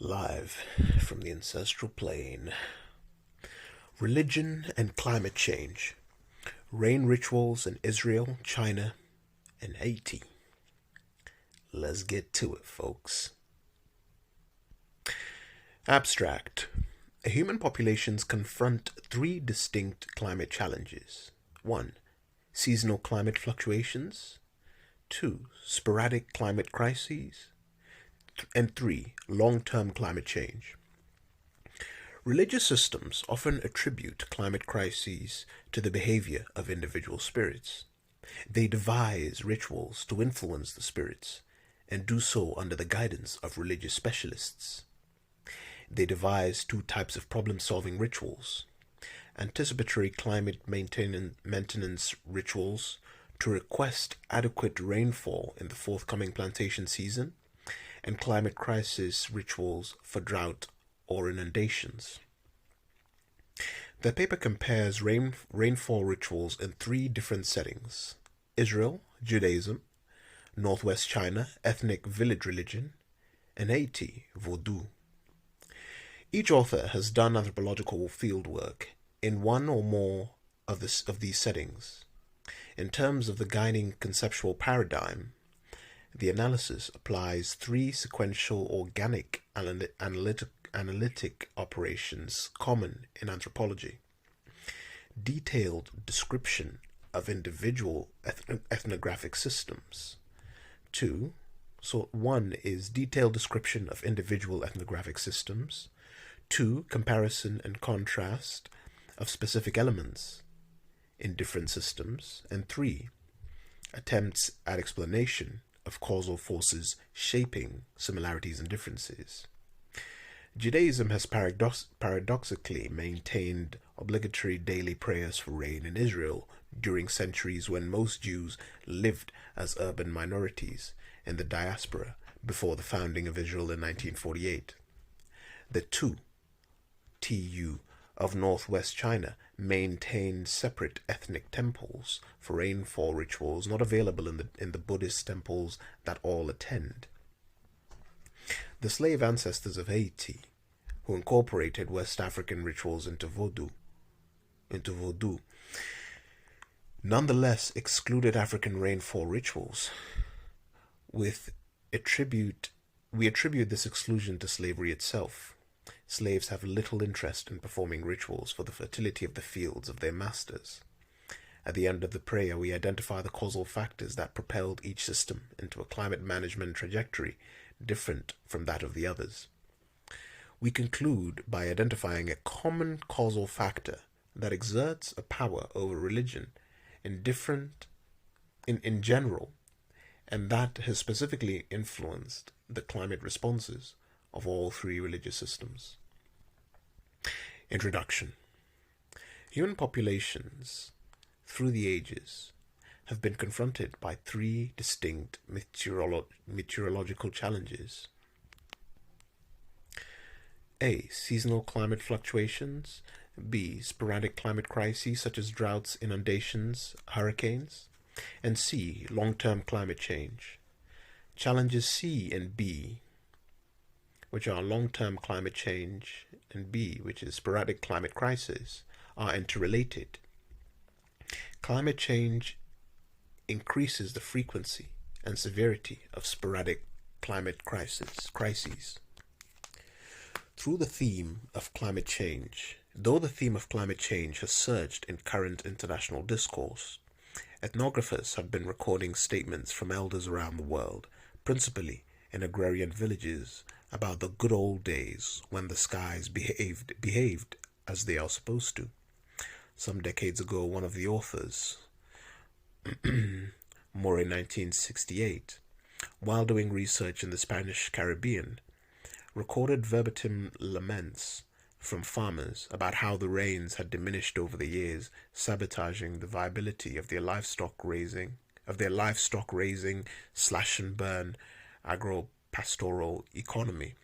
Live from the ancestral plane. Religion and climate change. Rain rituals in Israel, China, and Haiti. Let's get to it, folks. Abstract. Human populations confront three distinct climate challenges. 1. Seasonal climate fluctuations. 2. Sporadic climate crises. And 3. Long-term climate change. Religious systems often attribute climate crises to the behavior of individual spirits. They devise rituals to influence the spirits and do so under the guidance of religious specialists. They devise two types of problem-solving rituals: anticipatory climate maintenance rituals to request adequate rainfall in the forthcoming plantation season, and climate crisis rituals for drought or inundations. The paper compares rainfall rituals in three different settings: Israel, Judaism; Northwest China, ethnic village religion; and Haiti, Vodou. Each author has done anthropological fieldwork in one or more of these settings. In terms of the guiding conceptual paradigm, the analysis applies three sequential organic analytic operations common in anthropology: detailed description of individual ethnographic systems. One is detailed description of individual ethnographic systems. 2. Comparison and contrast of specific elements in different systems. And 3. Attempts at explanation of causal forces shaping similarities and differences. Judaism has paradoxically maintained obligatory daily prayers for rain in Israel during centuries when most Jews lived as urban minorities in the diaspora before the founding of Israel in 1948. The TU of Northwest China maintain separate ethnic temples for rainfall rituals not available in the Buddhist temples that all attend. The slave ancestors of Haiti, who incorporated West African rituals into Vodou, nonetheless excluded African rainfall rituals. We attribute this exclusion to slavery itself. Slaves have little interest in performing rituals for the fertility of the fields of their masters. At the end of the prayer, we identify the causal factors that propelled each system into a climate management trajectory different from that of the others. We conclude by identifying a common causal factor that exerts a power over religion in general, and that has specifically influenced the climate responses of all three religious systems. Introduction. Human populations through the ages have been confronted by three distinct meteorological challenges. A. Seasonal climate fluctuations. B. Sporadic climate crises such as droughts, inundations, hurricanes. And C. Long-term climate change. Challenges C and B, which are long-term climate change, and B, which is sporadic climate crisis, are interrelated. Climate change increases the frequency and severity of sporadic climate crises. Though the theme of climate change has surged in current international discourse, ethnographers have been recording statements from elders around the world, principally in agrarian villages, about the good old days when the skies behaved as they are supposed to. Some decades ago, one of the authors, more in 1968, while doing research in the Spanish Caribbean, recorded verbatim laments from farmers about how the rains had diminished over the years, sabotaging the viability of their livestock raising slash and burn agro-pastoral economy.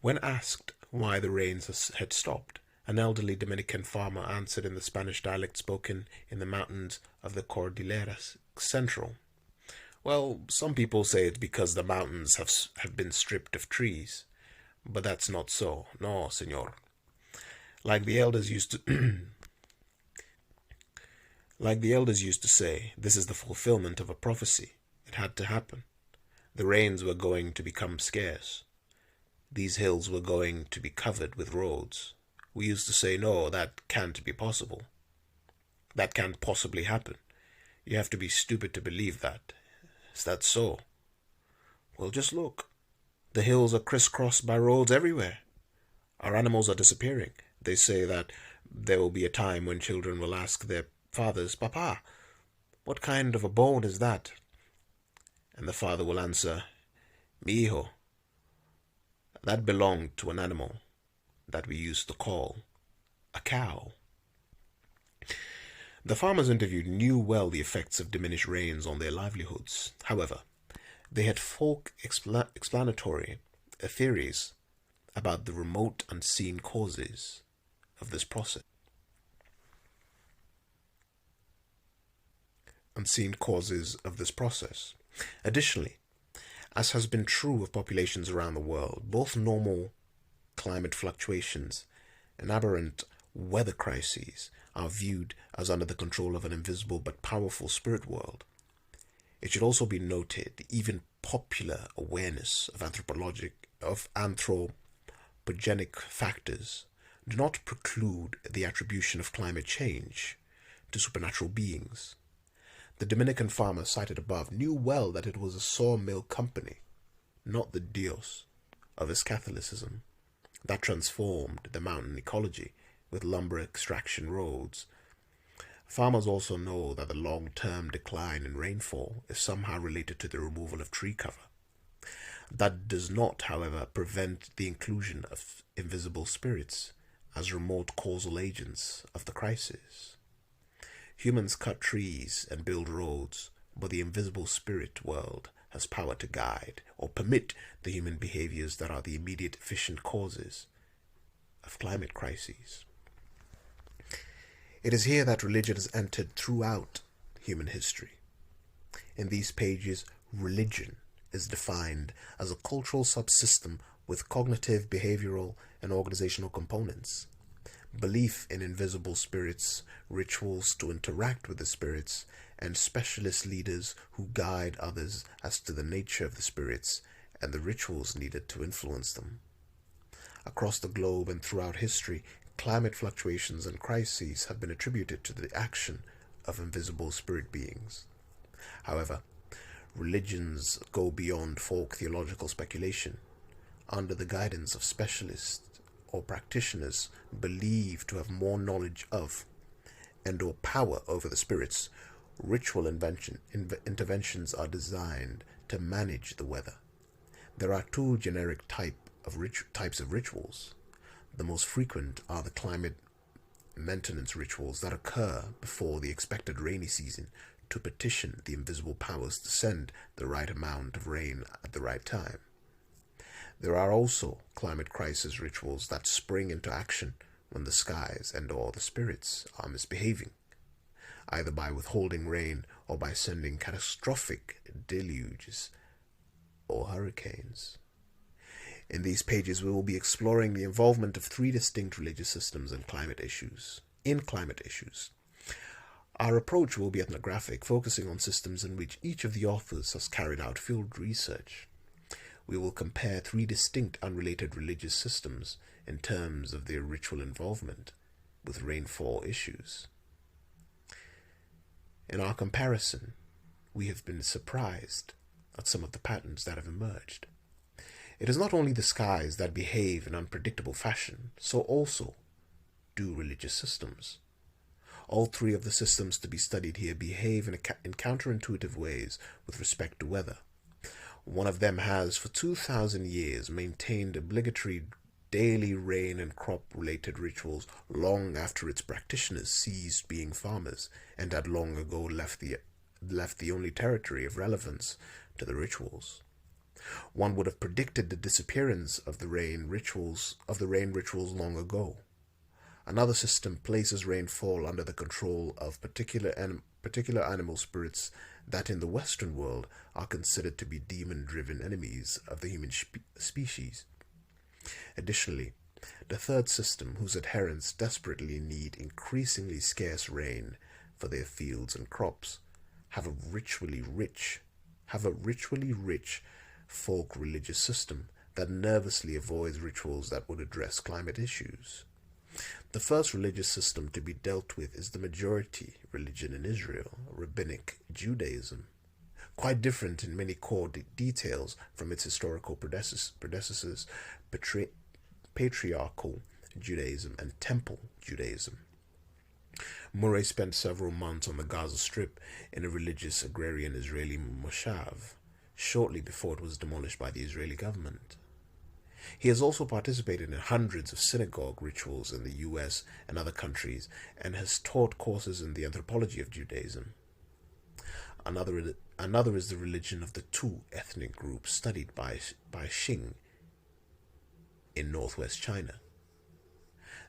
When asked why the rains had stopped, an elderly Dominican farmer answered in the Spanish dialect spoken in the mountains of the Cordilleras Central, Well, some people say it's because the mountains have been stripped of trees, but that's not so. No, señor. Like the elders used to like the elders used to say, this is the fulfillment of a prophecy. It had to happen. The rains were going to become scarce. These hills were going to be covered with roads. We used to say, no, that can't be possible. That can't possibly happen. You have to be stupid to believe that. Is that so? Well, just look. The hills are crisscrossed by roads everywhere. Our animals are disappearing. They say that there will be a time when children will ask their fathers, Papa, what kind of a bone is that? And the father will answer, Mi hijo, that belonged to an animal that we used to call a cow. The farmers interviewed knew well the effects of diminished rains on their livelihoods. However, they had folk explanatory theories about the remote unseen causes of this process. Additionally, as has been true of populations around the world, both normal climate fluctuations and aberrant weather crises are viewed as under the control of an invisible but powerful spirit world. It should also be noted, even popular awareness of anthropogenic factors do not preclude the attribution of climate change to supernatural beings. The Dominican farmer cited above knew well that it was a sawmill company, not the Dios of his Catholicism, that transformed the mountain ecology with lumber extraction roads. Farmers also know that the long-term decline in rainfall is somehow related to the removal of tree cover. That does not, however, prevent the inclusion of invisible spirits as remote causal agents of the crisis. Humans cut trees and build roads, but the invisible spirit world has power to guide or permit the human behaviors that are the immediate efficient causes of climate crises. It is here that religion has entered throughout human history. In these pages, religion is defined as a cultural subsystem with cognitive, behavioral, and organizational components. Belief in invisible spirits, rituals to interact with the spirits, and specialist leaders who guide others as to the nature of the spirits and the rituals needed to influence them. Across the globe and throughout history, climate fluctuations and crises have been attributed to the action of invisible spirit beings. However, religions go beyond folk theological speculation. Under the guidance of specialists or practitioners believed to have more knowledge of and or power over the spirits, ritual interventions are designed to manage the weather. There are two generic types of rituals. The most frequent are the climate maintenance rituals that occur before the expected rainy season to petition the invisible powers to send the right amount of rain at the right time. There are also climate crisis rituals that spring into action when the skies and or the spirits are misbehaving, either by withholding rain or by sending catastrophic deluges or hurricanes. In these pages, we will be exploring the involvement of three distinct religious systems in climate issues. Our approach will be ethnographic, focusing on systems in which each of the authors has carried out field research. We will compare three distinct unrelated religious systems in terms of their ritual involvement with rainfall issues. In our comparison, we have been surprised at some of the patterns that have emerged. It is not only the skies that behave in unpredictable fashion, so also do religious systems. All three of the systems to be studied here behave in counterintuitive ways with respect to weather. One of them has, for 2,000 years, maintained obligatory daily rain and crop-related rituals long after its practitioners ceased being farmers and had long ago left the only territory of relevance to the rituals. One would have predicted the disappearance of the rain rituals long ago. Another system places rainfall under the control of particular animal spirits that in the Western world are considered to be demon-driven enemies of the human species. Additionally, the third system, whose adherents desperately need increasingly scarce rain for their fields and crops, have a ritually rich folk religious system that nervously avoids rituals that would address climate issues. The first religious system to be dealt with is the majority religion in Israel, Rabbinic Judaism, quite different in many core details from its historical predecessors, Patriarchal Judaism and Temple Judaism. Murray spent several months on the Gaza Strip in a religious agrarian Israeli moshav, shortly before it was demolished by the Israeli government. He has also participated in hundreds of synagogue rituals in the US and other countries, and has taught courses in the anthropology of Judaism. Another is the religion of the two ethnic groups studied by Xing in northwest China.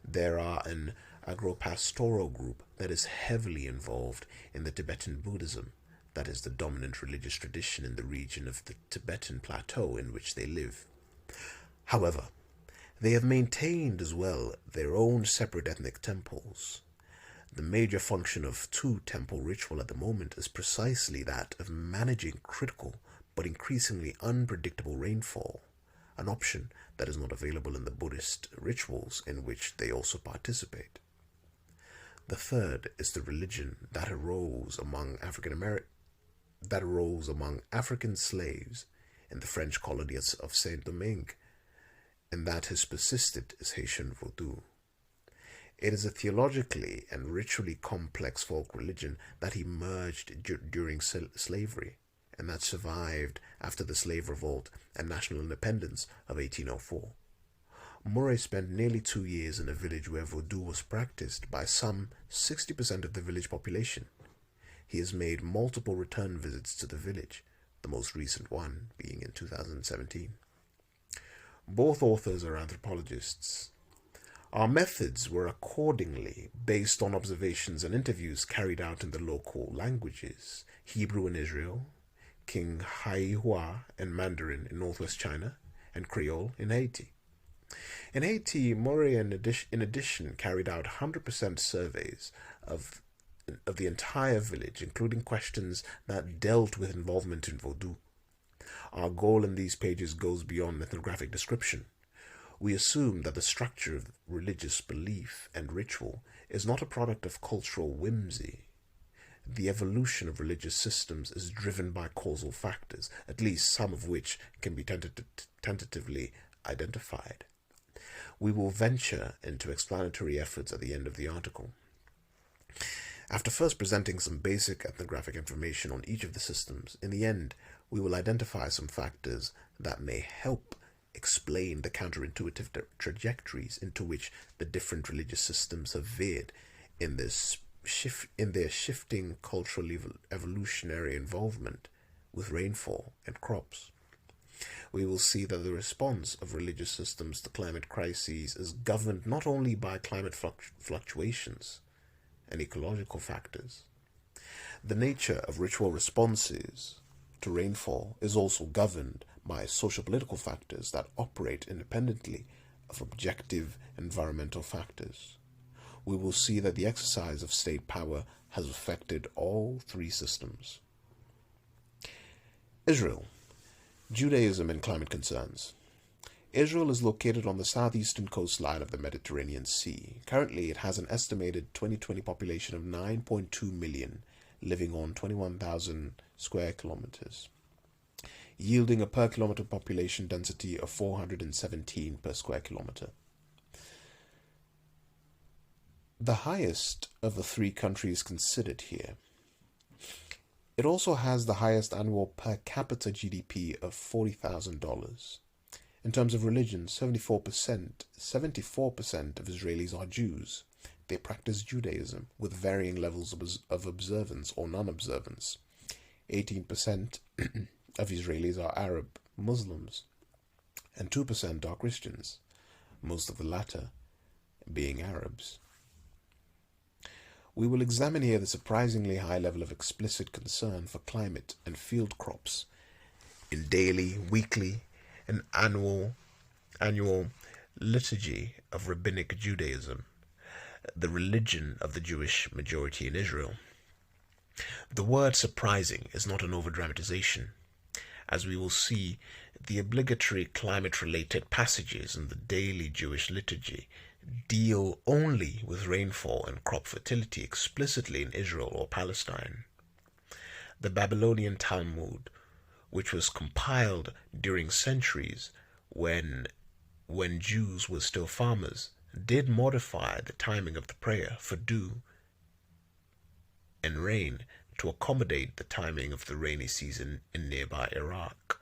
There are an agropastoral group that is heavily involved in the Tibetan Buddhism, that is the dominant religious tradition in the region of the Tibetan plateau in which they live. However, they have maintained as well their own separate ethnic temples. The major function of two-temple ritual at the moment is precisely that of managing critical but increasingly unpredictable rainfall, an option that is not available in the Buddhist rituals in which they also participate. The third is the religion that arose among African slaves in the French colony of Saint-Domingue, and that has persisted is Haitian Vodou. It is a theologically and ritually complex folk religion that emerged during slavery, and that survived after the slave revolt and national independence of 1804. Murray spent nearly 2 years in a village where Vodou was practiced by some 60% of the village population. He has made multiple return visits to the village, the most recent one being in 2017. Both authors are anthropologists. Our methods were accordingly based on observations and interviews carried out in the local languages, Hebrew in Israel, King Haihua and Mandarin in northwest China, and Creole in Haiti. In Haiti, Murray in addition carried out 100% surveys of the entire village, including questions that dealt with involvement in Vodou. Our goal in these pages goes beyond ethnographic description. We assume that the structure of religious belief and ritual is not a product of cultural whimsy. The evolution of religious systems is driven by causal factors, at least some of which can be tentatively identified. We will venture into explanatory efforts at the end of the article. After first presenting some basic ethnographic information on each of the systems, in the end, we will identify some factors that may help explain the counterintuitive trajectories into which the different religious systems have veered in their shifting cultural evolutionary involvement with rainfall and crops. We will see that the response of religious systems to climate crises is governed not only by climate fluctuations and ecological factors. The nature of ritual responses to rainfall is also governed by socio-political factors that operate independently of objective environmental factors. We will see that the exercise of state power has affected all three systems. Israel, Judaism and climate concerns. Israel is located on the southeastern coastline of the Mediterranean Sea. Currently, it has an estimated 2020 population of 9.2 million, living on 21,000 square kilometers, yielding a per kilometer population density of 417 per square kilometer. The highest of the three countries considered here. It also has the highest annual per capita GDP of $40,000. In terms of religion, 74% of Israelis are Jews. They practice Judaism with varying levels of observance or non-observance. 18% of Israelis are Arab Muslims, and 2% are Christians, most of the latter being Arabs. We will examine here the surprisingly high level of explicit concern for climate and field crops in daily, weekly, and annual liturgy of Rabbinic Judaism, the religion of the Jewish majority in Israel. The word surprising is not an overdramatization. As we will see, the obligatory climate-related passages in the daily Jewish liturgy deal only with rainfall and crop fertility explicitly in Israel or Palestine. The Babylonian Talmud, which was compiled during centuries when Jews were still farmers, did modify the timing of the prayer for dew and rain to accommodate the timing of the rainy season in nearby Iraq.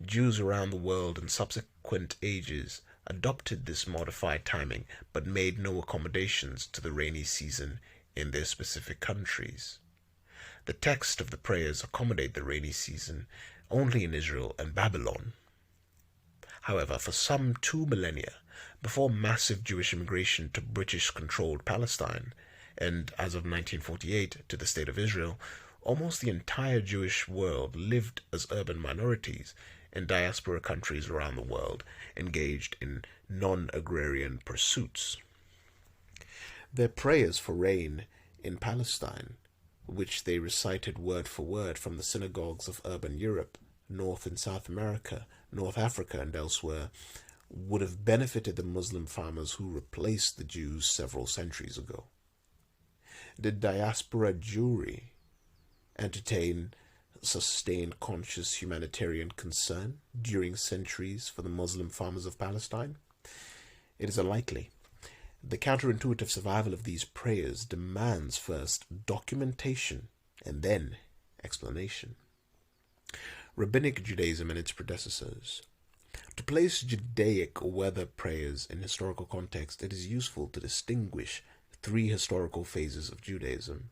Jews around the world in subsequent ages adopted this modified timing but made no accommodations to the rainy season in their specific countries. The text of the prayers accommodate the rainy season only in Israel and Babylon. However, for some 2 millennia, before massive Jewish immigration to British-controlled Palestine, and as of 1948 to the State of Israel, almost the entire Jewish world lived as urban minorities in diaspora countries around the world, engaged in non-agrarian pursuits. Their prayers for rain in Palestine, which they recited word for word from the synagogues of urban Europe, North and South America, North Africa, and elsewhere, would have benefited the Muslim farmers who replaced the Jews several centuries ago. Did diaspora Jewry entertain sustained conscious humanitarian concern during centuries for the Muslim farmers of Palestine? It is unlikely. The counterintuitive survival of these prayers demands first documentation and then explanation. Rabbinic Judaism and its predecessors. To place Judaic weather prayers in historical context, it is useful to distinguish 3 historical phases of Judaism.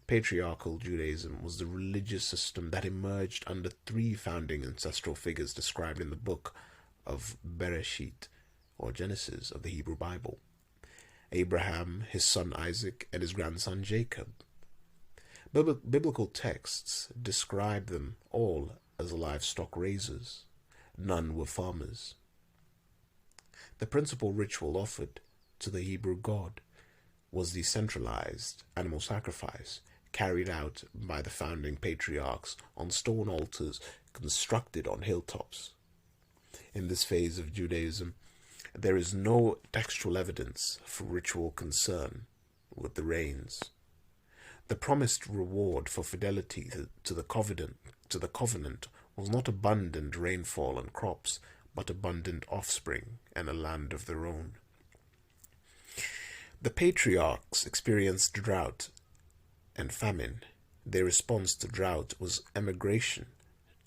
Patriarchal Judaism was the religious system that emerged under 3 founding ancestral figures described in the book of Bereshit, or Genesis, of the Hebrew Bible: Abraham, his son Isaac, and his grandson Jacob. Biblical texts describe them all as livestock raisers. None were farmers. The principal ritual offered to the Hebrew god was the centralized animal sacrifice, carried out by the founding patriarchs on stone altars constructed on hilltops. In this phase of Judaism, there is no textual evidence for ritual concern with the rains. The promised reward for fidelity to the covenant was not abundant rainfall and crops, but abundant offspring and a land of their own. The patriarchs experienced drought and famine. Their response to drought was emigration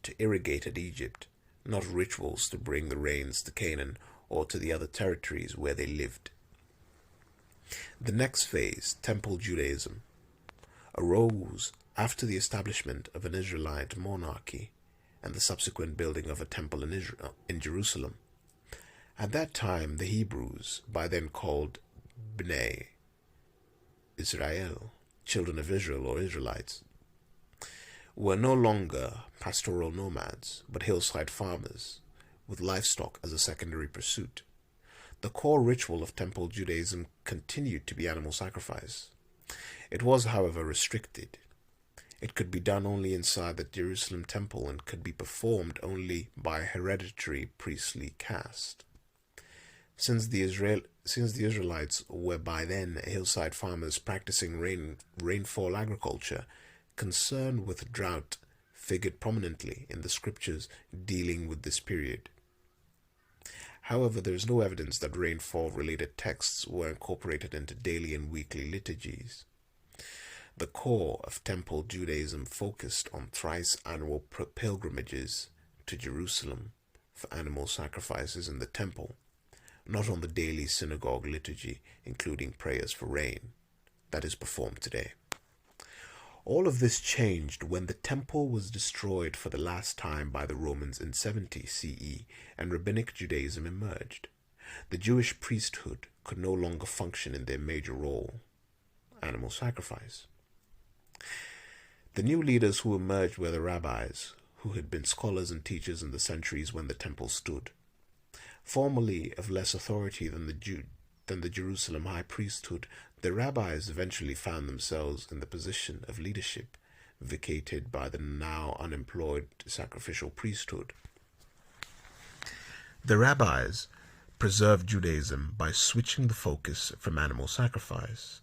to irrigated Egypt, not rituals to bring the rains to Canaan or to the other territories where they lived. The next phase, Temple Judaism, arose after the establishment of an Israelite monarchy and the subsequent building of a temple in Jerusalem. At that time, the Hebrews, by then called Bnei Israel, children of Israel or Israelites, were no longer pastoral nomads, but hillside farmers, with livestock as a secondary pursuit. The core ritual of Temple Judaism continued to be animal sacrifice. It was, however, restricted. It could be done only inside the Jerusalem temple and could be performed only by hereditary priestly caste. Since the Israelites were by then hillside farmers practicing rainfall agriculture, concern with drought figured prominently in the scriptures dealing with this period. However, there is no evidence that rainfall-related texts were incorporated into daily and weekly liturgies. The core of Temple Judaism focused on thrice annual pilgrimages to Jerusalem for animal sacrifices in the temple, not on the daily synagogue liturgy, including prayers for rain, that is performed today. All of this changed when the temple was destroyed for the last time by the Romans in 70 CE and Rabbinic Judaism emerged. The Jewish priesthood could no longer function in their major role, animal sacrifice. The new leaders who emerged were the rabbis, who had been scholars and teachers in the centuries when the temple stood. Formerly of less authority than the Jerusalem high priesthood, the rabbis eventually found themselves in the position of leadership, vacated by the now unemployed sacrificial priesthood. The rabbis preserved Judaism by switching the focus from animal sacrifice.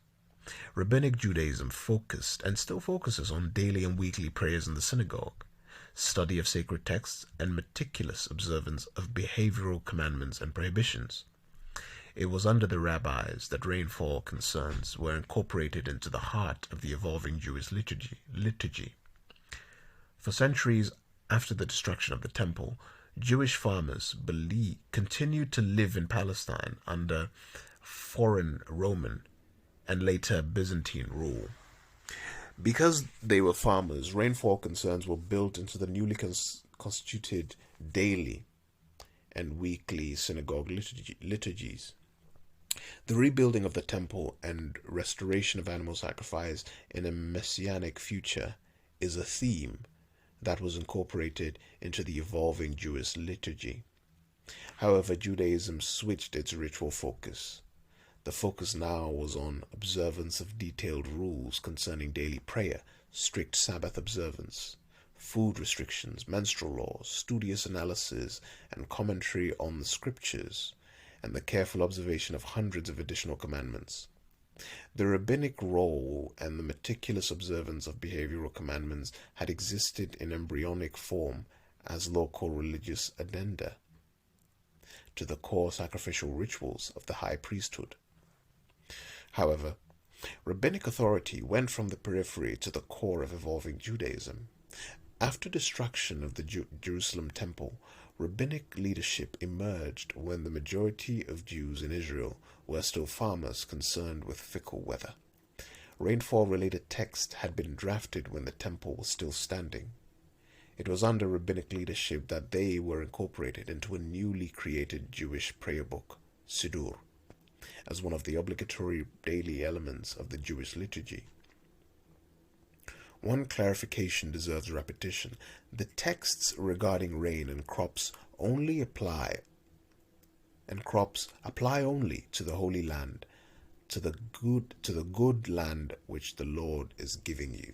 Rabbinic Judaism focused and still focuses on daily and weekly prayers in the synagogue, study of sacred texts, and meticulous observance of behavioral commandments and prohibitions. It was under the rabbis that rainfall concerns were incorporated into the heart of the evolving Jewish liturgy. For centuries after the destruction of the temple, Jewish farmers continued to live in Palestine under foreign Roman and later Byzantine rule. Because they were farmers, rainfall concerns were built into the newly constituted daily and weekly synagogue liturgies. The rebuilding of the temple and restoration of animal sacrifice in a messianic future is a theme that was incorporated into the evolving Jewish liturgy. However, Judaism switched its ritual focus. The focus now was on observance of detailed rules concerning daily prayer, strict Sabbath observance, food restrictions, menstrual laws, studious analysis and commentary on the scriptures, and the careful observation of hundreds of additional commandments. The rabbinic role and the meticulous observance of behavioral commandments had existed in embryonic form as local religious addenda to the core sacrificial rituals of the high priesthood. However, rabbinic authority went from the periphery to the core of evolving Judaism. After destruction of the Jerusalem temple, rabbinic leadership emerged when the majority of Jews in Israel were still farmers concerned with fickle weather. Rainfall-related texts had been drafted when the temple was still standing. It was under rabbinic leadership that they were incorporated into a newly created Jewish prayer book, Siddur, as one of the obligatory daily elements of the Jewish liturgy. One clarification deserves repetition. The texts regarding rain and crops apply only to the Holy Land, to the good land which the Lord is giving you.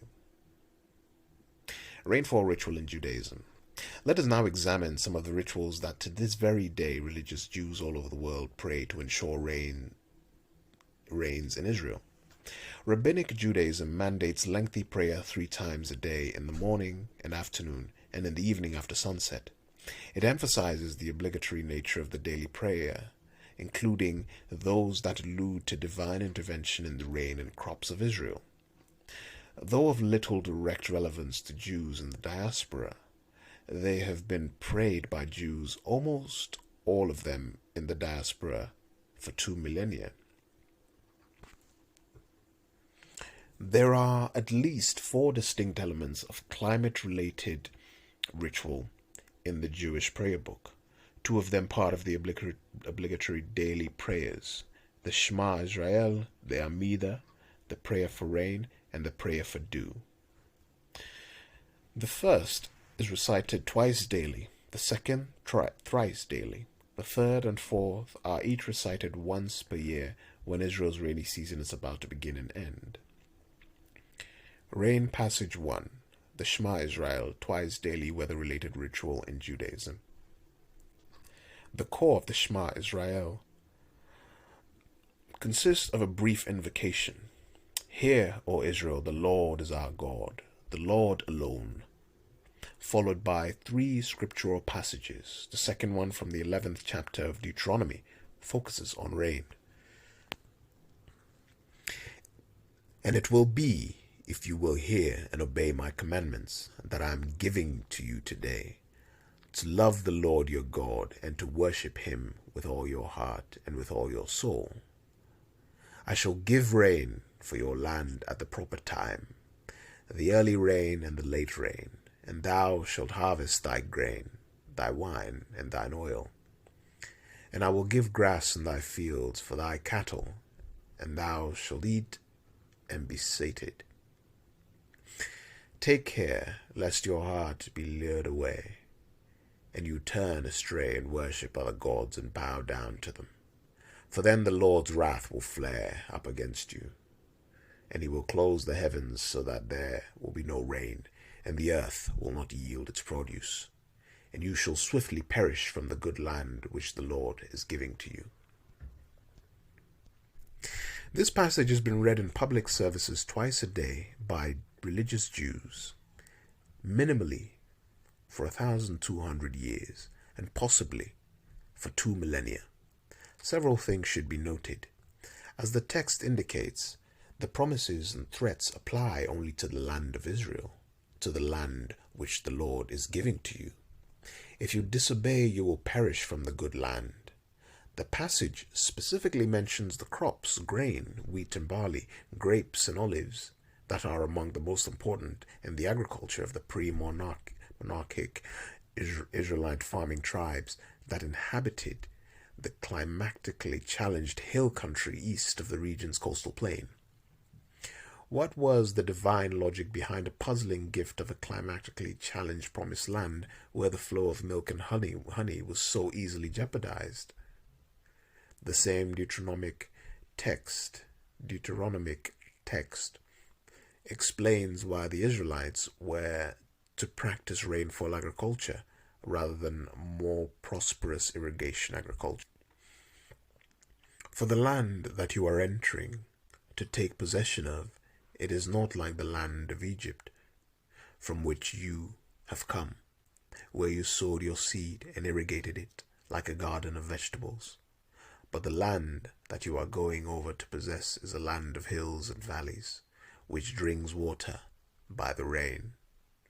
Rainfall ritual in Judaism. Let us now examine some of the rituals that to this very day religious Jews all over the world pray to ensure rains in Israel. Rabbinic Judaism mandates lengthy prayer 3 times a day, in the morning and afternoon, and in the evening after sunset. It emphasizes the obligatory nature of the daily prayer, including those that allude to divine intervention in the rain and crops of Israel. Though of little direct relevance to Jews in the diaspora, they have been prayed by Jews, almost all of them in the diaspora, for 2 millennia. There are at least 4 distinct elements of climate-related ritual in the Jewish prayer book, 2 of them part of the obligatory daily prayers: the Shema Israel, the Amidah, the prayer for rain, and the prayer for dew. The first is recited twice daily, the second thrice daily. The third and fourth are each recited once per year when Israel's rainy season is about to begin and end. Rain Passage 1. The Shema Israel, twice daily weather-related ritual in Judaism. The core of the Shema Israel consists of a brief invocation. Hear, O Israel, the Lord is our God, the Lord alone, followed by 3 scriptural passages. The second one, from the 11th chapter of Deuteronomy, focuses on rain. And it will be, if you will hear and obey my commandments that I am giving to you today, to love the Lord your God and to worship him with all your heart and with all your soul. I shall give rain for your land at the proper time, the early rain and the late rain, and thou shalt harvest thy grain, thy wine, and thine oil. And I will give grass in thy fields for thy cattle, and thou shalt eat and be sated. Take care lest your heart be lured away, and you turn astray and worship other gods and bow down to them. For then the Lord's wrath will flare up against you, and he will close the heavens so that there will be no rain, and the earth will not yield its produce. And you shall swiftly perish from the good land which the Lord is giving to you. This passage has been read in public services twice a day by religious Jews, minimally for 1,200 years, and possibly for 2 millennia. Several things should be noted. As the text indicates, the promises and threats apply only to the land of Israel, to the land which the Lord is giving to you. If you disobey, you will perish from the good land. The passage specifically mentions the crops, grain, wheat and barley, grapes and olives, that are among the most important in the agriculture of the pre-monarchic Israelite farming tribes that inhabited the climatically challenged hill country east of the region's coastal plain. What was the divine logic behind a puzzling gift of a climatically challenged promised land where the flow of milk and honey was so easily jeopardized? The same Deuteronomic text explains why the Israelites were to practice rainfall agriculture rather than more prosperous irrigation agriculture. For the land that you are entering to take possession of, it is not like the land of Egypt, from which you have come, where you sowed your seed and irrigated it like a garden of vegetables. But the land that you are going over to possess is a land of hills and valleys, which drinks water by the rain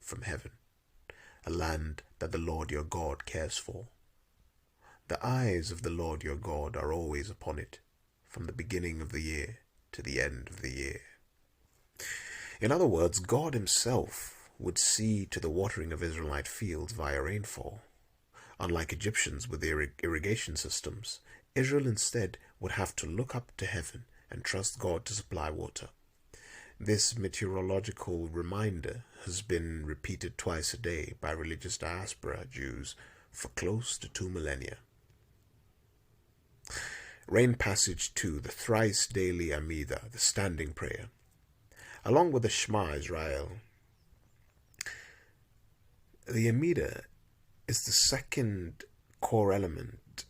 from heaven, a land that the Lord your God cares for. The eyes of the Lord your God are always upon it, from the beginning of the year to the end of the year. In other words, God himself would see to the watering of Israelite fields via rainfall. Unlike Egyptians with their irrigation systems, Israel instead would have to look up to heaven and trust God to supply water. This meteorological reminder has been repeated twice a day by religious diaspora Jews for close to 2 millennia. Rain Passage 2, the thrice daily Amidah, the standing prayer. Along with the Shema Israel, the Amidah is the second core element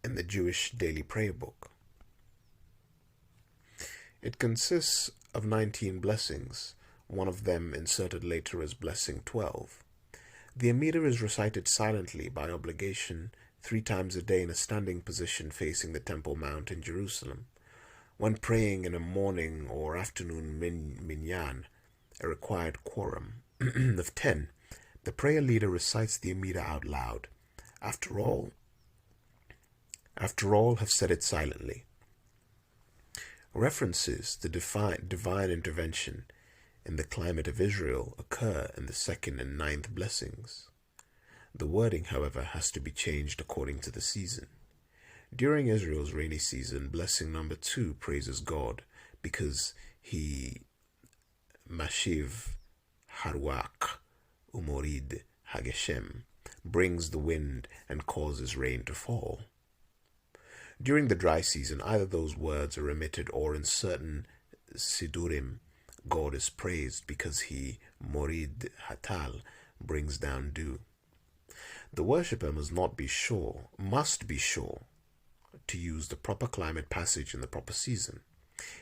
in the Jewish daily prayer book. It consists of 19 blessings, one of them inserted later as blessing 12. The Amidah is recited silently by obligation 3 times a day in a standing position facing the Temple Mount in Jerusalem. When praying in a morning or afternoon minyan, a required quorum of 10, the prayer leader recites the Amidah out loud. After all have said it silently. References to divine intervention in the climate of Israel occur in the 2nd and 9th blessings. The wording, however, has to be changed according to the season. During Israel's rainy season, blessing number 2 praises God because he Mashiv Harwak Umorid Hageshem brings the wind and causes rain to fall. During the dry season, either those words are omitted or in certain Sidurim, God is praised because he Morid Hatal brings down dew. The worshipper must be sure to use the proper climate passage in the proper season.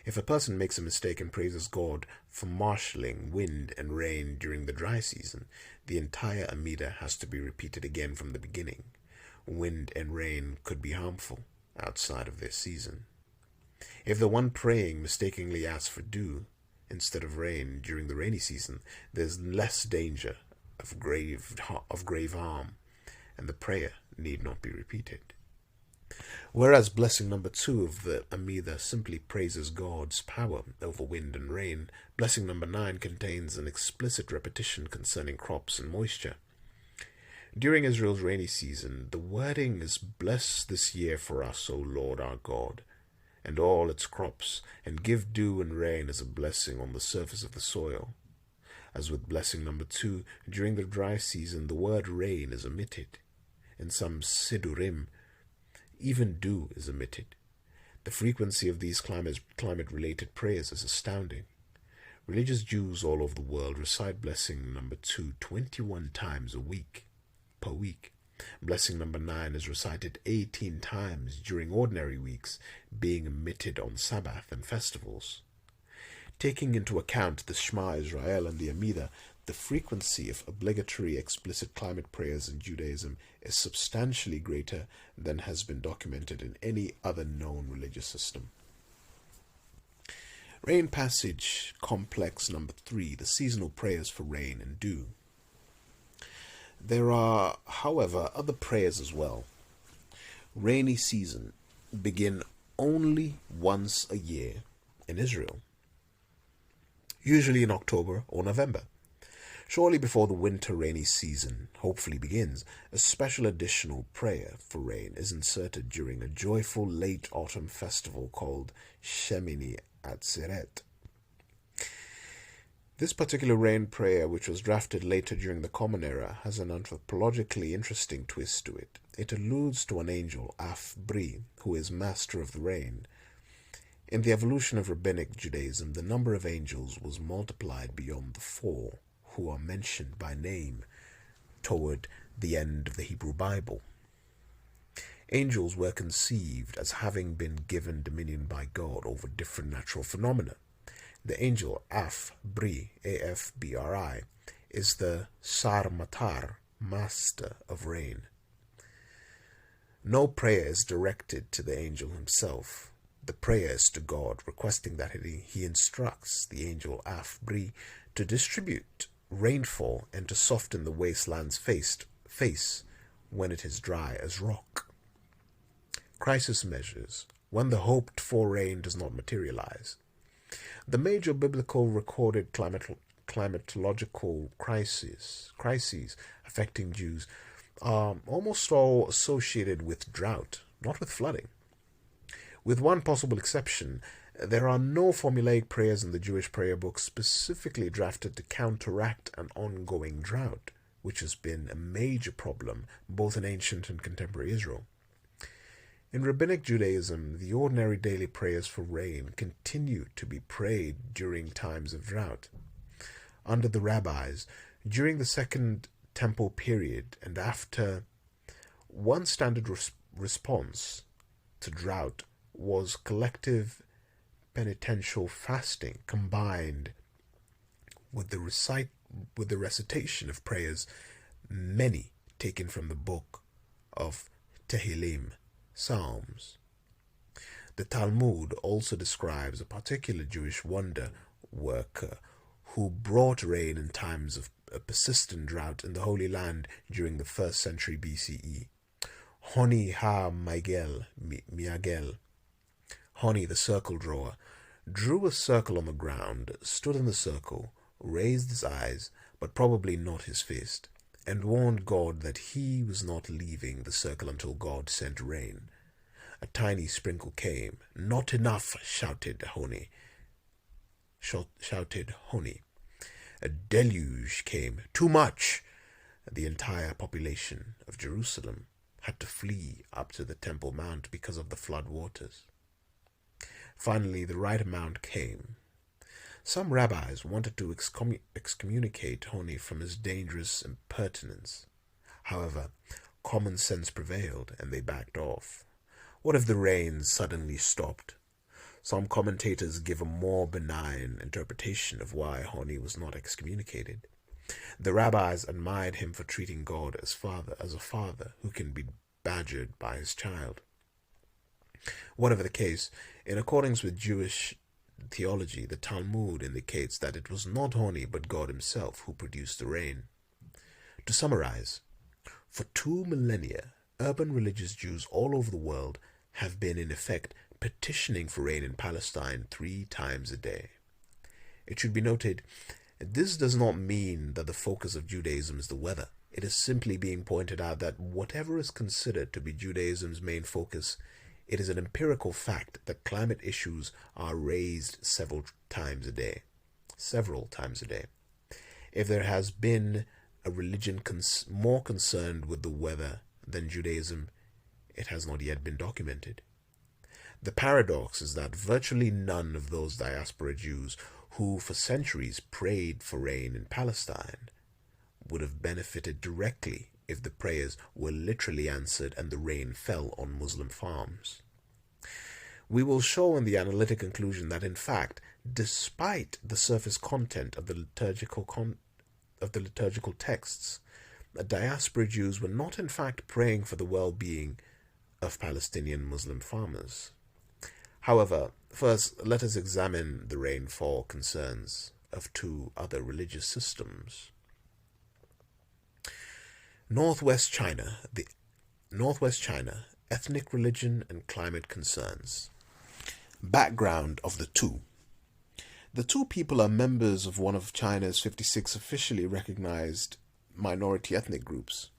If a person makes a mistake and praises God for marshalling wind and rain during the dry season, the entire Amidah has to be repeated again from the beginning. Wind and rain could be harmful outside of their season. If the one praying mistakenly asks for dew instead of rain during the rainy season, there's less danger of grave harm, and the prayer need not be repeated. Whereas blessing number 2 of the Amidah simply praises God's power over wind and rain, blessing number 9 contains an explicit repetition concerning crops and moisture. During Israel's rainy season, the wording is, "Bless this year for us, O Lord our God, and all its crops, and give dew and rain as a blessing on the surface of the soil." As with blessing number 2, during the dry season, the word rain is omitted. In some Sidurim, even dew is omitted. The frequency of these climate-related prayers is astounding. Religious Jews all over the world recite blessing number 2 21 times per week. Blessing number 9 is recited 18 times during ordinary weeks, being omitted on Sabbath and festivals. Taking into account the Shema Israel and the Amidah, the frequency of obligatory explicit climate prayers in Judaism is substantially greater than has been documented in any other known religious system. Rain Passage Complex number 3, the seasonal prayers for rain and dew. There are, however, other prayers as well. Rainy season begin only once a year in Israel, usually in October or November. Shortly before the winter rainy season hopefully begins, a special additional prayer for rain is inserted during a joyful late autumn festival called Shemini Atzeret. This particular rain prayer, which was drafted later during the Common Era, has an anthropologically interesting twist to it. It alludes to an angel, Af-Bri, who is master of the rain. In the evolution of Rabbinic Judaism, the number of angels was multiplied beyond the 4 who are mentioned by name toward the end of the Hebrew Bible. Angels were conceived as having been given dominion by God over different natural phenomena. The angel Af-Bri, A-F-B-R-I, is the Sarmatar, master of rain. No prayer is directed to the angel himself. The prayer is to God, requesting that he instructs the angel Af-Bri to distribute rainfall and to soften the wasteland's face when it is dry as rock. Crisis measures when the hoped-for rain does not materialize. The major biblical recorded climatological crises affecting Jews are almost all associated with drought, not with flooding. With one possible exception, there are no formulaic prayers in the Jewish prayer book specifically drafted to counteract an ongoing drought, which has been a major problem both in ancient and contemporary Israel. In Rabbinic Judaism, the ordinary daily prayers for rain continue to be prayed during times of drought. Under the rabbis, during the Second Temple period and after, one standard response to drought was collective penitential fasting combined with the recitation of prayers, many taken from the book of Tehillim, Psalms. The Talmud also describes a particular Jewish wonder worker who brought rain in times of a persistent drought in the Holy Land during the 1st century BCE. Honi Miagel, Honi, the circle drawer, drew a circle on the ground, stood in the circle, raised his eyes, but probably not his fist, and warned God that he was not leaving the circle until God sent rain. A tiny sprinkle came. "Not enough," shouted Honi. A deluge came. "Too much." The entire population of Jerusalem had to flee up to the Temple Mount because of the flood waters. Finally, the right amount came. Some rabbis wanted to excommunicate Honi from his dangerous impertinence. However, common sense prevailed, and they backed off. What if the rain suddenly stopped? Some commentators give a more benign interpretation of why Honi was not excommunicated. The rabbis admired him for treating God as a father who can be badgered by his child. Whatever the case, in accordance with Jewish theology, the Talmud indicates that it was not Honi but God himself who produced the rain. To summarize, for 2 millennia, urban religious Jews all over the world have been in effect petitioning for rain in Palestine 3 times a day. It should be noted, this does not mean that the focus of Judaism is the weather. It is simply being pointed out that whatever is considered to be Judaism's main focus, it is an empirical fact that climate issues are raised several times a day. Several times a day. If there has been a religion more concerned with the weather than Judaism, it has not yet been documented. The paradox is that virtually none of those diaspora Jews who for centuries prayed for rain in Palestine would have benefited directly if the prayers were literally answered and the rain fell on Muslim farms. We will show in the analytic conclusion that, in fact, despite the surface content of the liturgical texts, the diaspora Jews were not in fact praying for the well-being of Palestinian Muslim farmers. However, first let us examine the rainfall concerns of two other religious systems. Northwest China, ethnic religion and climate concerns. Background of the two. The two people are members of one of China's 56 officially recognized minority ethnic groups.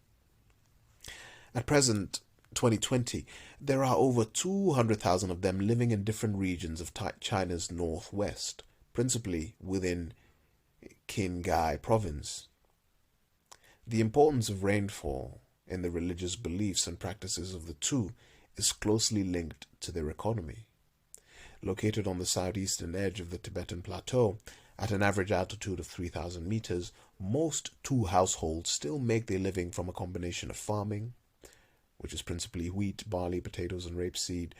At present, 2020, there are over 200,000 of them living in different regions of China's northwest, principally within Qinghai province. The importance of rainfall in the religious beliefs and practices of the two is closely linked to their economy. Located on the southeastern edge of the Tibetan Plateau, at an average altitude of 3,000 meters, most two households still make their living from a combination of farming, which is principally wheat, barley, potatoes, and rapeseed,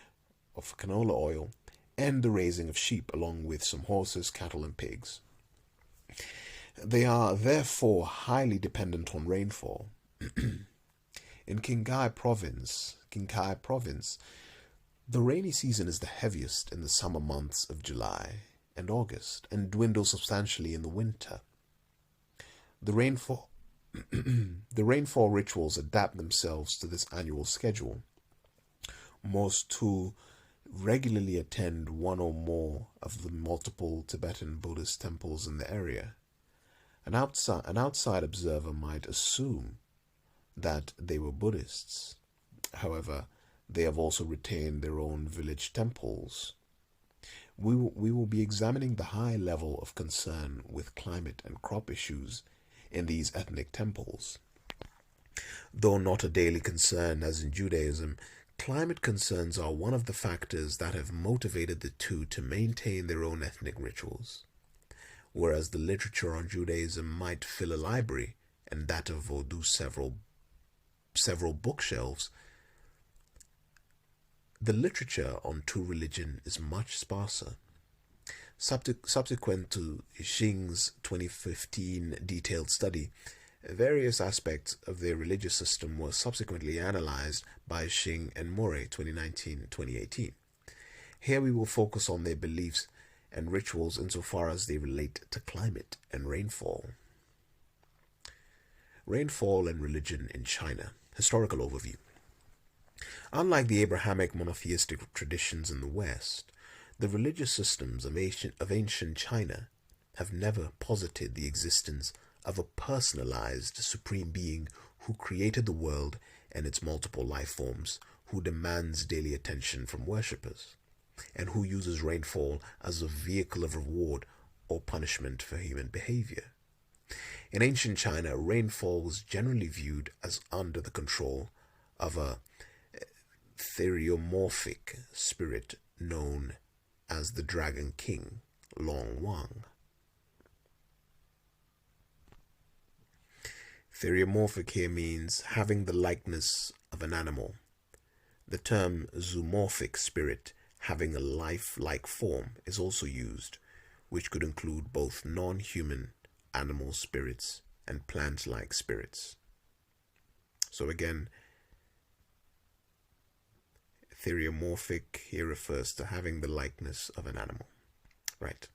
of canola oil, and the raising of sheep, along with some horses, cattle, and pigs. They are therefore highly dependent on rainfall. In Qinghai province, the rainy season is the heaviest in the summer months of July and August, and dwindles substantially in the winter. The rainfall rituals adapt themselves to this annual schedule. Most too regularly attend one or more of the multiple Tibetan Buddhist temples in the area. An outside observer might assume that they were Buddhists. However, they have also retained their own village temples. We will be examining the high level of concern with climate and crop issues in these ethnic temples. Though not a daily concern as in Judaism, climate concerns are one of the factors that have motivated the two to maintain their own ethnic rituals. Whereas the literature on Judaism might fill a library and that of Vodou several bookshelves, the literature on two religion is much sparser. Subsequent to Xing's 2015 detailed study, various aspects of their religious system were subsequently analyzed by Xing and Morey 2019-2018. Here we will focus on their beliefs and rituals insofar as they relate to climate and rainfall. Rainfall and religion in China. Historical overview. Unlike the Abrahamic monotheistic traditions in the West, the religious systems of ancient China have never posited the existence of a personalized supreme being who created the world and its multiple life forms, who demands daily attention from worshippers, and who uses rainfall as a vehicle of reward or punishment for human behavior. In ancient China, rainfall was generally viewed as under the control of a theriomorphic spirit known as the Dragon King, Long Wang. Theriomorphic here means having the likeness of an animal. The term zoomorphic spirit, having a life-like form, is also used, which could include both non-human animal spirits and plant-like spirits. So again, theriomorphic here refers to having the likeness of an animal. Right.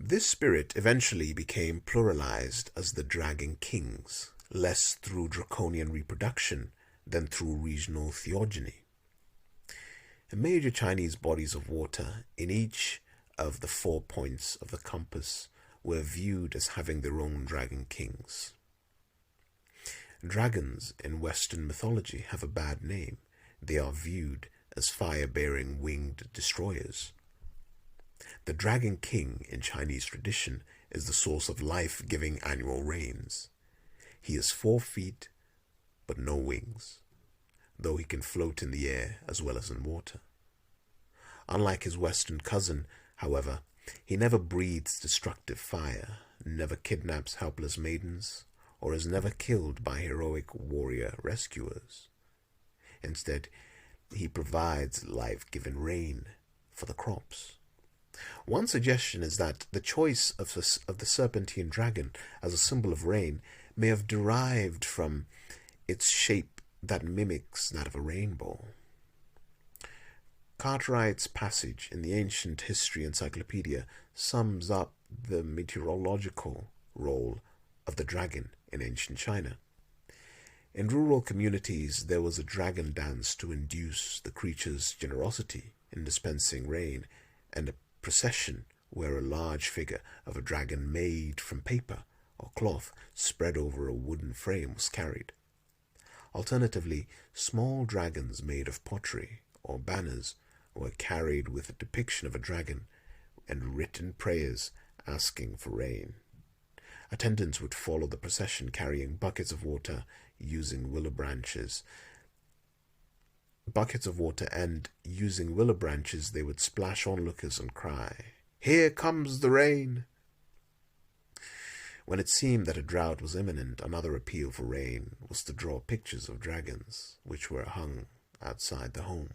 This spirit eventually became pluralized as the Dragon Kings, less through draconian reproduction than through regional theogony. The major Chinese bodies of water in each of the 4 points of the compass were viewed as having their own Dragon Kings. Dragons in Western mythology have a bad name. They are viewed as fire-bearing winged destroyers. The Dragon King in Chinese tradition is the source of life-giving annual rains. He is 4 feet, but no wings, though he can float in the air as well as in water. Unlike his Western cousin, however, he never breathes destructive fire, never kidnaps helpless maidens, or is never killed by heroic warrior rescuers. Instead, he provides life-giving rain for the crops. One suggestion is that the choice of the serpentine dragon as a symbol of rain may have derived from its shape that mimics that of a rainbow. Cartwright's passage in the Ancient History Encyclopedia sums up the meteorological role of the dragon in ancient China. In rural communities, there was a dragon dance to induce the creature's generosity in dispensing rain, and a procession where a large figure of a dragon made from paper or cloth spread over a wooden frame was carried. Alternatively, small dragons made of pottery or banners were carried with a depiction of a dragon and written prayers asking for rain. Attendants would follow the procession carrying buckets of water using willow branches. And using willow branches, they would splash onlookers and cry, "Here comes the rain!" When it seemed that a drought was imminent, another appeal for rain was to draw pictures of dragons, which were hung outside the home.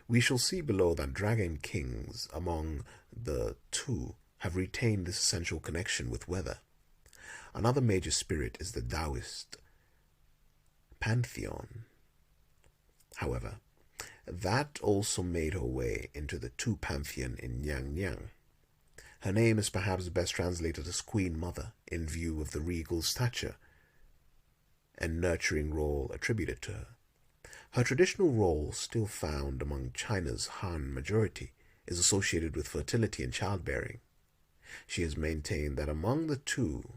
We shall see below that dragon kings among the two have retained this essential connection with weather. Another major spirit is the Taoist pantheon. However, that also made her way into the Tu pantheon in Nyang. Her name is perhaps best translated as Queen Mother in view of the regal stature and nurturing role attributed to her. Her traditional role, still found among China's Han majority, is associated with fertility and childbearing. She has maintained that among the two.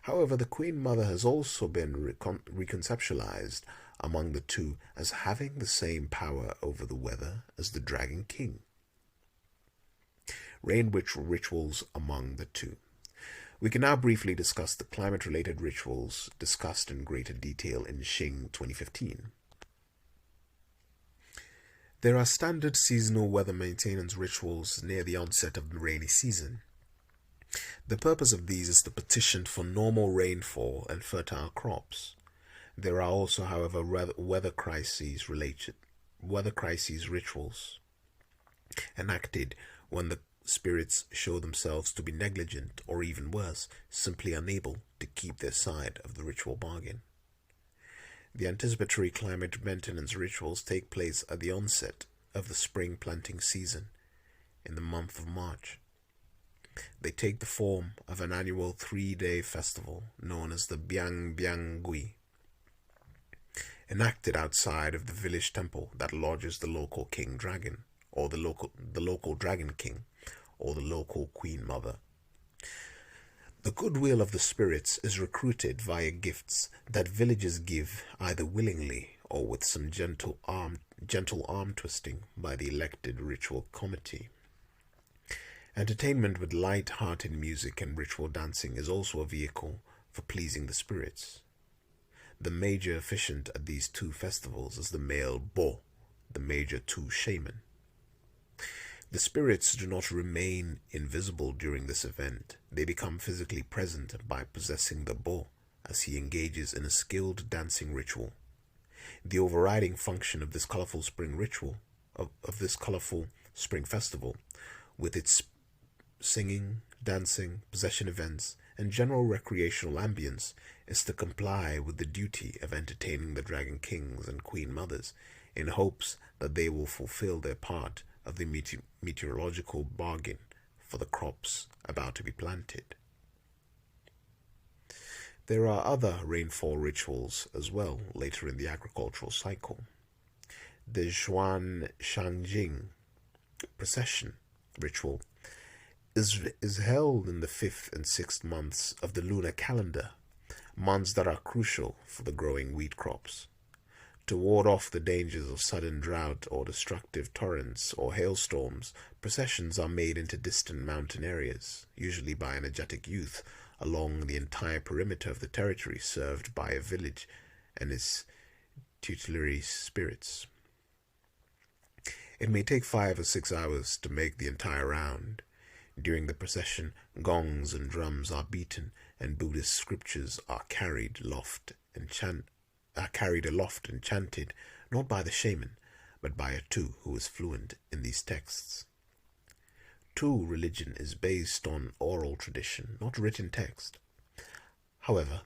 However, the Queen Mother has also been reconceptualized among the two as having the same power over the weather as the Dragon King. Rain rituals among the two. We can now briefly discuss the climate-related rituals discussed in greater detail in Xing 2015. There are standard seasonal weather maintenance rituals near the onset of the rainy season. The purpose of these is to petition for normal rainfall and fertile crops. There are also, however, weather crises rituals enacted when the spirits show themselves to be negligent or even worse, simply unable to keep their side of the ritual bargain. The anticipatory climate maintenance rituals take place at the onset of the spring planting season in the month of March. They take the form of an annual 3-day festival known as the Biang Biang Gui, enacted outside of the village temple that lodges the local king dragon, or the local dragon king, or the local queen mother. The goodwill of the spirits is recruited via gifts that villagers give either willingly or with some gentle arm twisting by the elected ritual committee. Entertainment with light-hearted music and ritual dancing is also a vehicle for pleasing the spirits. The major officiant at these two festivals is the male Bo, the major Tu shaman. The spirits do not remain invisible during this event. They become physically present by possessing the Bo as he engages in a skilled dancing ritual. The overriding function of this colorful spring ritual, of this colorful spring festival, with its singing, dancing, possession events, and general recreational ambience, is to comply with the duty of entertaining the dragon kings and queen mothers in hopes that they will fulfill their part of the meteorological bargain for the crops about to be planted. There are other rainfall rituals as well later in the agricultural cycle. The Xuan Shangjing procession ritual is held in the 5th and 6th months of the lunar calendar, months that are crucial for the growing wheat crops. To ward off the dangers of sudden drought or destructive torrents or hailstorms, processions are made into distant mountain areas, usually by energetic youth, along the entire perimeter of the territory served by a village and its tutelary spirits. It may take 5 or 6 hours to make the entire round. During the procession, gongs and drums are beaten, and Buddhist scriptures are carried aloft and chanted, not by the shaman, but by a Tu who is fluent in these texts. Tu religion is based on oral tradition, not written text. However,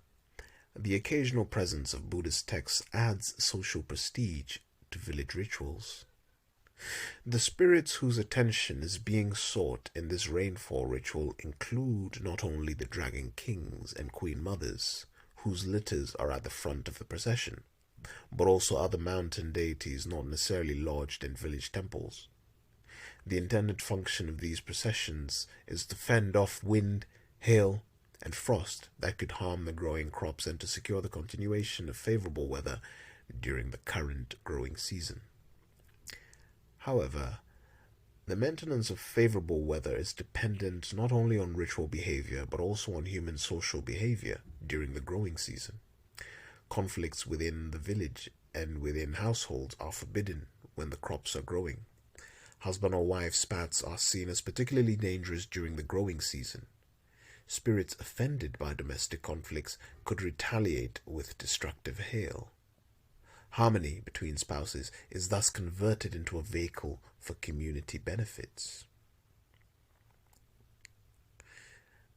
the occasional presence of Buddhist texts adds social prestige to village rituals. The spirits whose attention is being sought in this rainfall ritual include not only the dragon kings and queen mothers, whose litters are at the front of the procession, but also other mountain deities not necessarily lodged in village temples. The intended function of these processions is to fend off wind, hail, and frost that could harm the growing crops and to secure the continuation of favorable weather during the current growing season. However, the maintenance of favorable weather is dependent not only on ritual behavior but also on human social behavior during the growing season. Conflicts within the village and within households are forbidden when the crops are growing. Husband or wife spats are seen as particularly dangerous during the growing season. Spirits offended by domestic conflicts could retaliate with destructive hail. Harmony between spouses is thus converted into a vehicle for community benefits.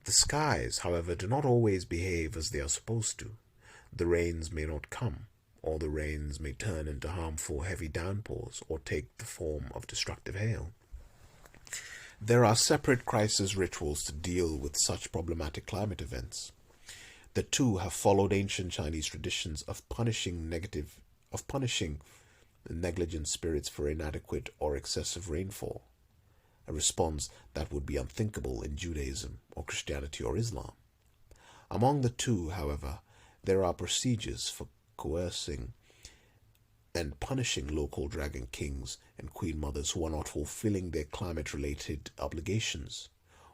The skies, however, do not always behave as they are supposed to. The rains may not come, or the rains may turn into harmful heavy downpours or take the form of destructive hail. There are separate crisis rituals to deal with such problematic climate events. The two have followed ancient Chinese traditions of punishing negligent spirits for inadequate or excessive rainfall, a response that would be unthinkable in Judaism or Christianity or Islam. Among the two, however, there are procedures for coercing and punishing local dragon kings and queen mothers who are not fulfilling their climate-related obligations.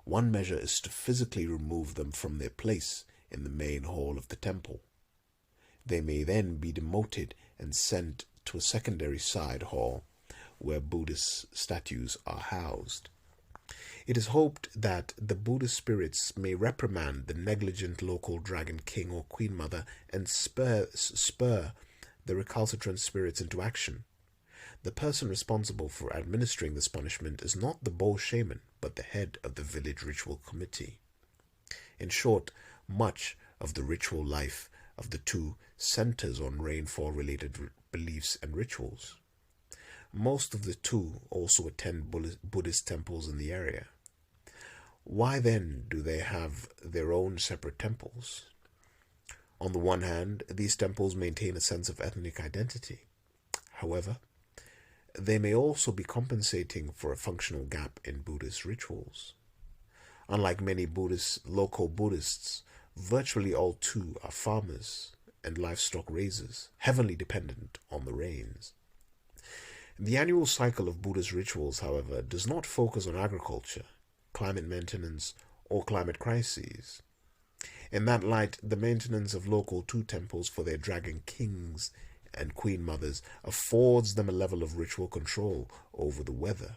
One measure is to physically remove them from their place in the main hall of the temple. They may then be demoted and sent to a secondary side hall where Buddhist statues are housed. It is hoped that the Buddhist spirits may reprimand the negligent local dragon king or queen mother and spur the recalcitrant spirits into action. The person responsible for administering this punishment is not the Bo shaman, but the head of the village ritual committee. In short, much of the ritual life of the two centers on rainfall-related beliefs and rituals. Most of the two also attend Buddhist temples in the area. Why then do they have their own separate temples? On the one hand, these temples maintain a sense of ethnic identity. However, they may also be compensating for a functional gap in Buddhist rituals. Unlike many local Buddhists, virtually all two are farmers and livestock raisers, heavily dependent on the rains. The annual cycle of Buddhist rituals, however, does not focus on agriculture, climate maintenance, or climate crises. In that light, the maintenance of local two temples for their dragon kings and queen mothers affords them a level of ritual control over the weather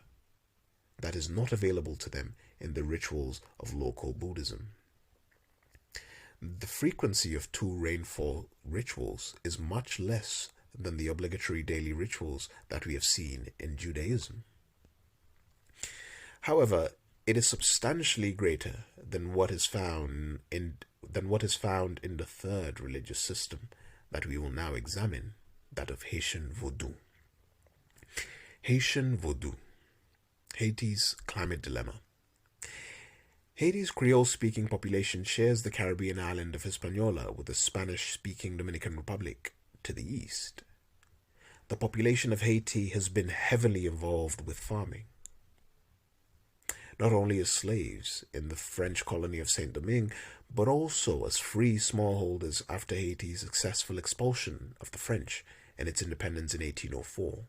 that is not available to them in the rituals of local Buddhism. The frequency of two rainfall rituals is much less than the obligatory daily rituals that we have seen in Judaism. However, it is substantially greater than what is found in the third religious system that we will now examine, that of Haitian Vodou. Haitian Vodou, Haiti's climate dilemma. Haiti's Creole-speaking population shares the Caribbean island of Hispaniola with the Spanish-speaking Dominican Republic to the east. The population of Haiti has been heavily involved with farming. not only as slaves in the French colony of Saint-Domingue, but also as free smallholders after Haiti's successful expulsion of the French and its independence in 1804.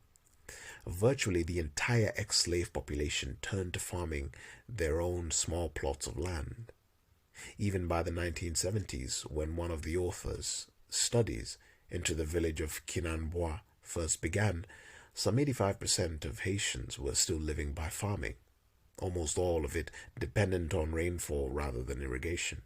Virtually the entire ex-slave population turned to farming their own small plots of land. Even by the 1970s, when one of the author's studies into the village of Kinanbois first began, some 85% of Haitians were still living by farming, almost all of it dependent on rainfall rather than irrigation.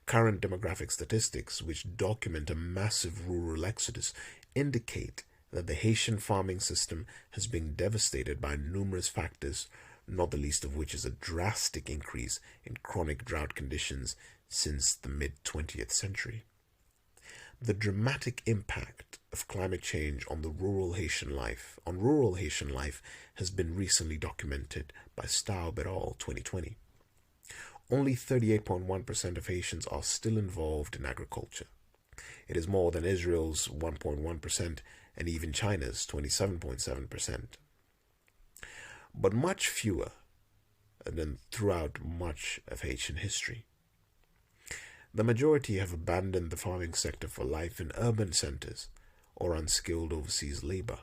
Current demographic statistics, which document a massive rural exodus, indicate that the Haitian farming system has been devastated by numerous factors, not the least of which is a drastic increase in chronic drought conditions since the mid-20th century. The dramatic impact of climate change on rural Haitian life has been recently documented by Staub et al. 2020. Only 38.1% of Haitians are still involved in agriculture. It is more than Israel's 1.1% and even China's 27.7%. But much fewer than throughout much of Haitian history. The majority have abandoned the farming sector for life in urban centers or unskilled overseas labor.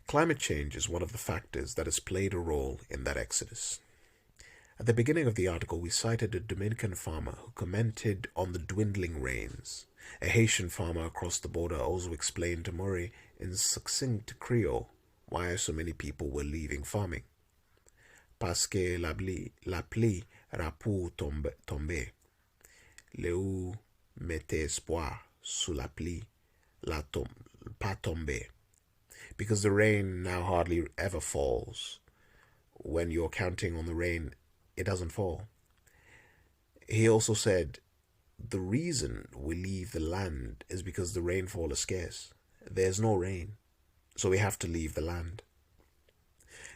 Climate change is one of the factors that has played a role in that exodus. At the beginning of the article, we cited a Dominican farmer who commented on the dwindling rains. A Haitian farmer across the border also explained to Murray in succinct Creole why so many people were leaving farming. Parce que la pluie era pour tomber. Léo mettait espoir sous la pluie, pas tomber. Because the rain now hardly ever falls. When you're counting on the rain, it doesn't fall. He also said, the reason we leave the land is because the rainfall is scarce. There's no rain, so we have to leave the land.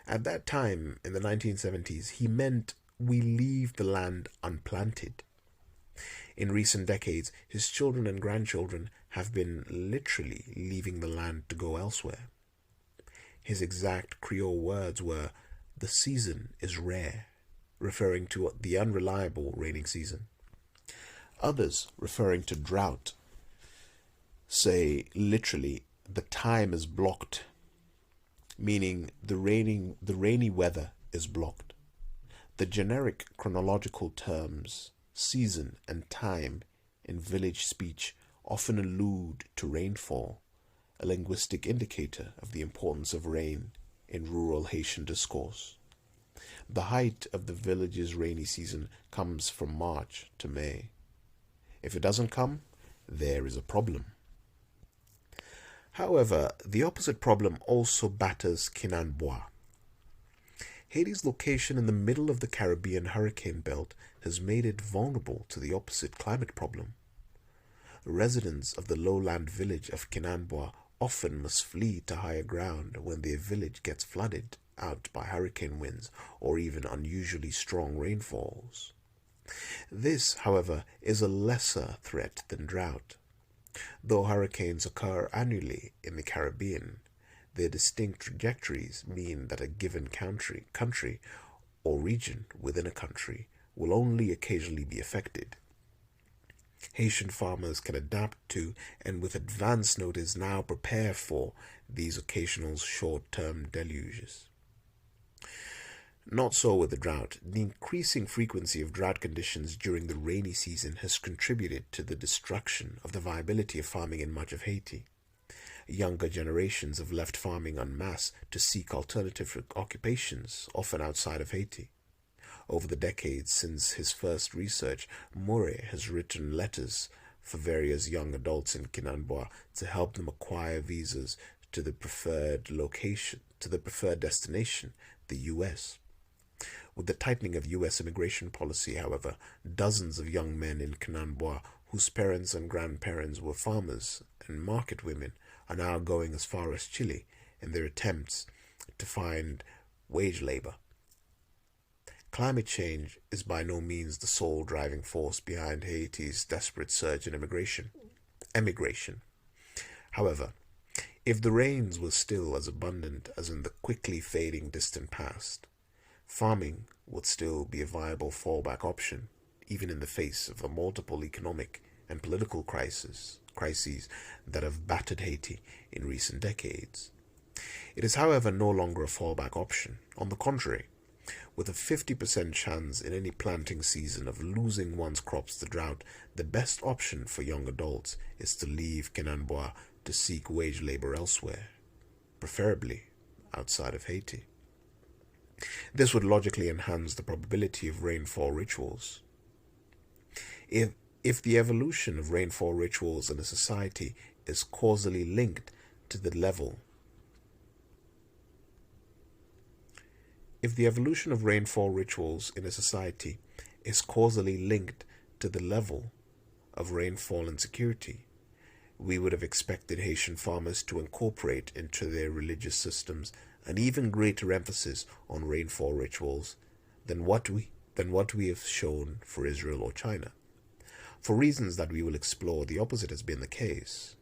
At that time, in the 1970s, he meant we leave the land unplanted. In recent decades, his children and grandchildren have been literally leaving the land to go elsewhere. His exact Creole words were, the season is rare, referring to the unreliable raining season. Others, referring to drought, say literally, the time is blocked, meaning the rainy weather is blocked. The generic chronological terms, season and time, in village speech often allude to rainfall, a linguistic indicator of the importance of rain in rural Haitian discourse. The height of the village's rainy season comes from March to May. If it doesn't come, there is a problem. However, the opposite problem also batters Kinanbois. Haiti's location in the middle of the Caribbean hurricane belt has made it vulnerable to the opposite climate problem. Residents of the lowland village of Kinanbois often must flee to higher ground when their village gets flooded out by hurricane winds or even unusually strong rainfalls. This, however, is a lesser threat than drought. Though hurricanes occur annually in the Caribbean, their distinct trajectories mean that a given country or region within a country will only occasionally be affected. Haitian farmers can adapt to and with advance notice now prepare for these occasional short-term deluges. Not so with the drought. The increasing frequency of drought conditions during the rainy season has contributed to the destruction of the viability of farming in much of Haiti. Younger generations have left farming en masse to seek alternative occupations, often outside of Haiti. Over the decades since his first research, Murray has written letters for various young adults in Kinanbois to help them acquire visas to the preferred destination, the U.S. With the tightening of U.S. immigration policy, however, dozens of young men in Kinanbois whose parents and grandparents were farmers and market women are now going as far as Chile in their attempts to find wage labor. Climate change is by no means the sole driving force behind Haiti's desperate surge in emigration. However, If the rains were still as abundant as in the quickly fading distant past, farming would still be a viable fallback option, even in the face of the multiple economic and political crises that have battered Haiti in recent decades. It is, however, no longer a fallback option. On the contrary, with a 50% chance in any planting season of losing one's crops to drought, the best option for young adults is to leave Kinanbois to seek wage labor elsewhere, preferably outside of Haiti. This would logically enhance the probability of rainfall rituals. If the evolution of rainfall rituals in a society is causally linked to the level If the evolution of rainfall rituals in a society is causally linked to the level of rainfall insecurity, we would have expected Haitian farmers to incorporate into their religious systems an even greater emphasis on rainfall rituals than what we have shown for Israel or China. For reasons that we will explore, the opposite has been the case.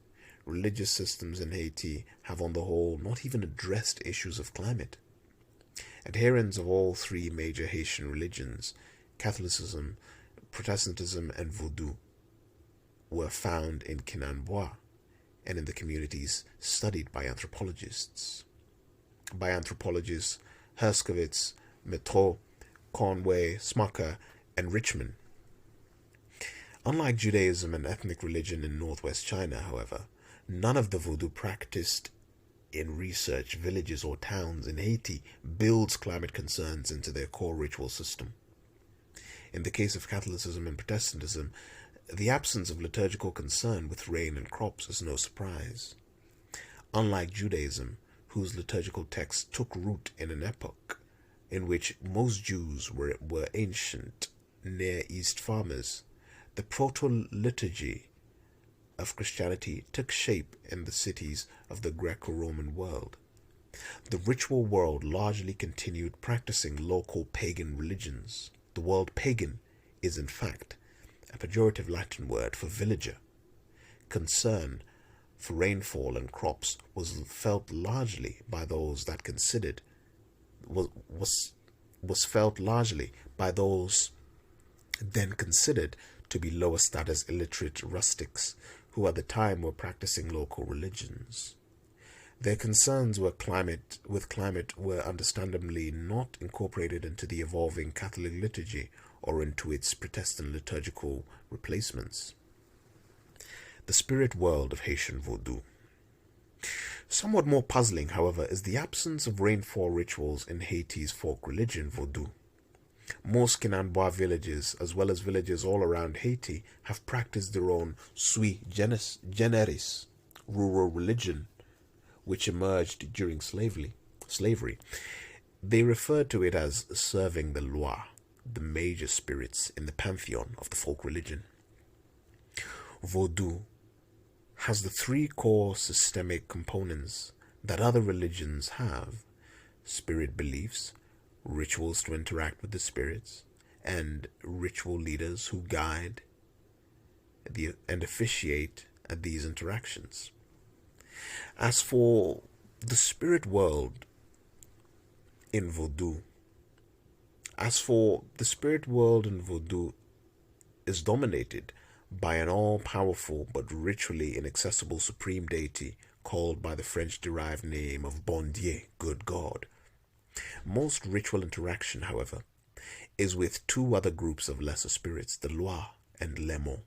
Religious systems in Haiti have on the whole not even addressed issues of climate. Adherents of all three major Haitian religions, Catholicism, Protestantism, and Vodou, were found in Kinanbois and in the communities studied by anthropologists. Herskovitz, Metro, Conway, Smucker, and Richmond. Unlike Judaism and ethnic religion in northwest China, however, none of the Vodou practiced in research villages or towns in Haiti builds climate concerns into their core ritual system. In the case of Catholicism and Protestantism, the absence of liturgical concern with rain and crops is no surprise. Unlike Judaism, whose liturgical texts took root in an epoch in which most Jews were ancient Near East farmers, the proto-liturgy of Christianity took shape in the cities of the Greco-Roman world. The ritual world largely continued practicing local pagan religions. The word pagan is, in fact, a pejorative Latin word for villager. Concern for rainfall and crops was felt largely by those that considered was felt largely by those then considered to be lower status illiterate rustics who at the time were practicing local religions. Their concerns with climate were understandably not incorporated into the evolving Catholic liturgy or into its Protestant liturgical replacements. The spirit world of Haitian Vodou. Somewhat more puzzling, however, is the absence of rainfall rituals in Haiti's folk religion, Vodou. Most Kinanbois villages, as well as villages all around Haiti, have practiced their own sui generis rural religion, which emerged during slavery. They refer to it as serving the Loa, the major spirits in the pantheon of the folk religion. Vodou has the three core systemic components that other religions have: spirit beliefs, rituals to interact with the spirits, and ritual leaders who guide and officiate at these interactions. As for the spirit world in Vodou, is dominated by an all-powerful but ritually inaccessible supreme deity called by the French-derived name of Bon Dieu, good God. Most ritual interaction, however, is with two other groups of lesser spirits, the Loa and Lemo.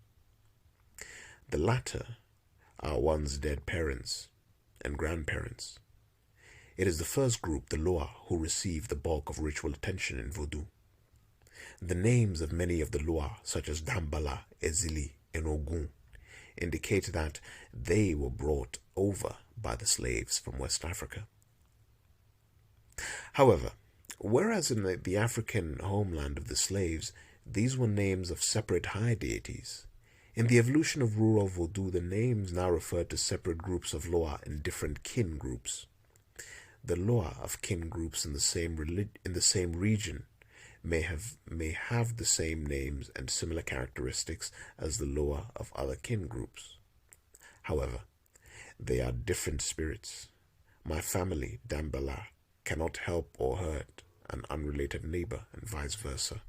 The latter are one's dead parents and grandparents. It is the first group, the Loa, who receive the bulk of ritual attention in Vodou. The names of many of the Loa, such as Dambala, Ezili, and Ogun, indicate that they were brought over by the slaves from West Africa. However, whereas in the African homeland of the slaves, these were names of separate high deities, in the evolution of rural Vodou, the names now refer to separate groups of Loa in different kin groups. The Loa of kin groups in the same region may have the same names and similar characteristics as the Loa of other kin groups. However, They are different spirits. My family, Dambala, cannot help or hurt an unrelated neighbor, and vice versa.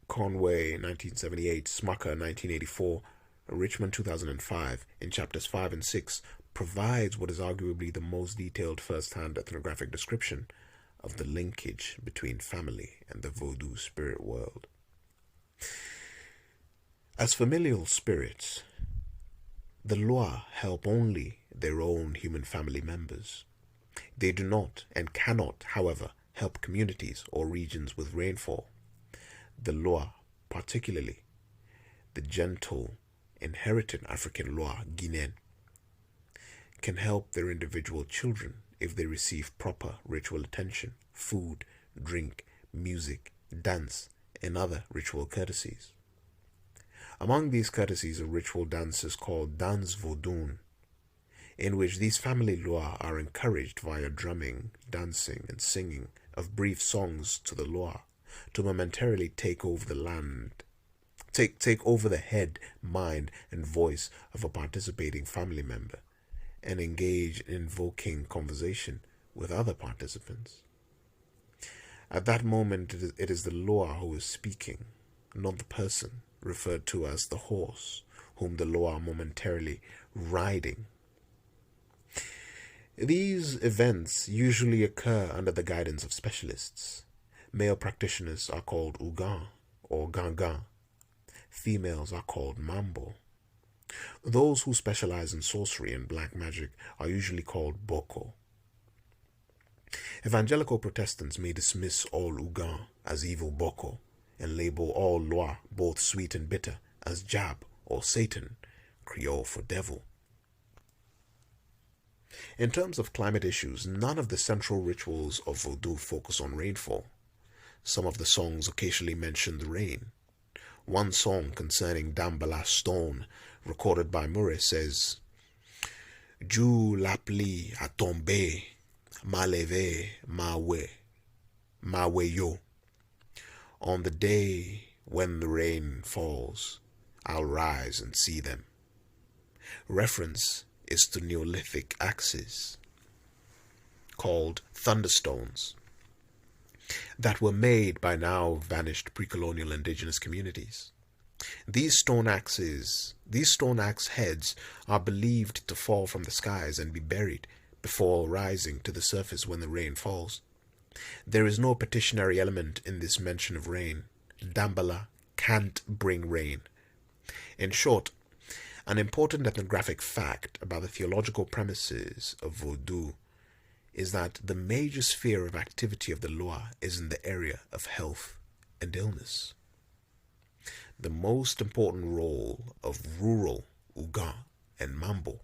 Conway, 1978, Smucker, 1984, Richmond, 2005, in chapters 5 and 6, provides what is arguably the most detailed first-hand ethnographic description of the linkage between family and the Vodou spirit world. As familial spirits, the Loa help only their own human family members. They do not and cannot, however, help communities or regions with rainfall. The Loa, particularly the gentle, inherited African Loa, Guinean, can help their individual children if they receive proper ritual attention, food, drink, music, dance, and other ritual courtesies. Among these courtesies, a ritual dance is called Danse Vodou, in which these family Loa are encouraged via drumming, dancing, and singing of brief songs to the Loa to momentarily take over the land, take over the head, mind, and voice of a participating family member, and engage in invoking conversation with other participants. At that moment, it is the Loa who is speaking, not the person referred to as the horse, whom the Loa are momentarily riding. These events usually occur under the guidance of specialists. Male practitioners are called Ugan or Ganga. Females are called Mambo. Those who specialize in sorcery and black magic are usually called Boko. Evangelical Protestants may dismiss all Ugan as evil Boko and label all Loa, both sweet and bitter, as Jab or Satan, Creole for devil. In terms of climate issues, none of the central rituals of Vodou focus on rainfall. Some of the songs occasionally mention the rain. One song concerning Dambala stone, recorded by Murray, says, Ju lapli a tombe, ma leve, ma we yo. On the day when the rain falls, I'll rise and see them. Reference is to Neolithic axes called thunderstones that were made by now vanished pre-colonial indigenous communities. These stone axe heads are believed to fall from the skies and be buried before rising to the surface when the rain falls. There is no petitionary element in this mention of rain. Dambala can't bring rain. In short, an important ethnographic fact about the theological premises of Vodou is that the major sphere of activity of the Loa is in the area of health and illness. The most important role of rural Ugan and Mambo,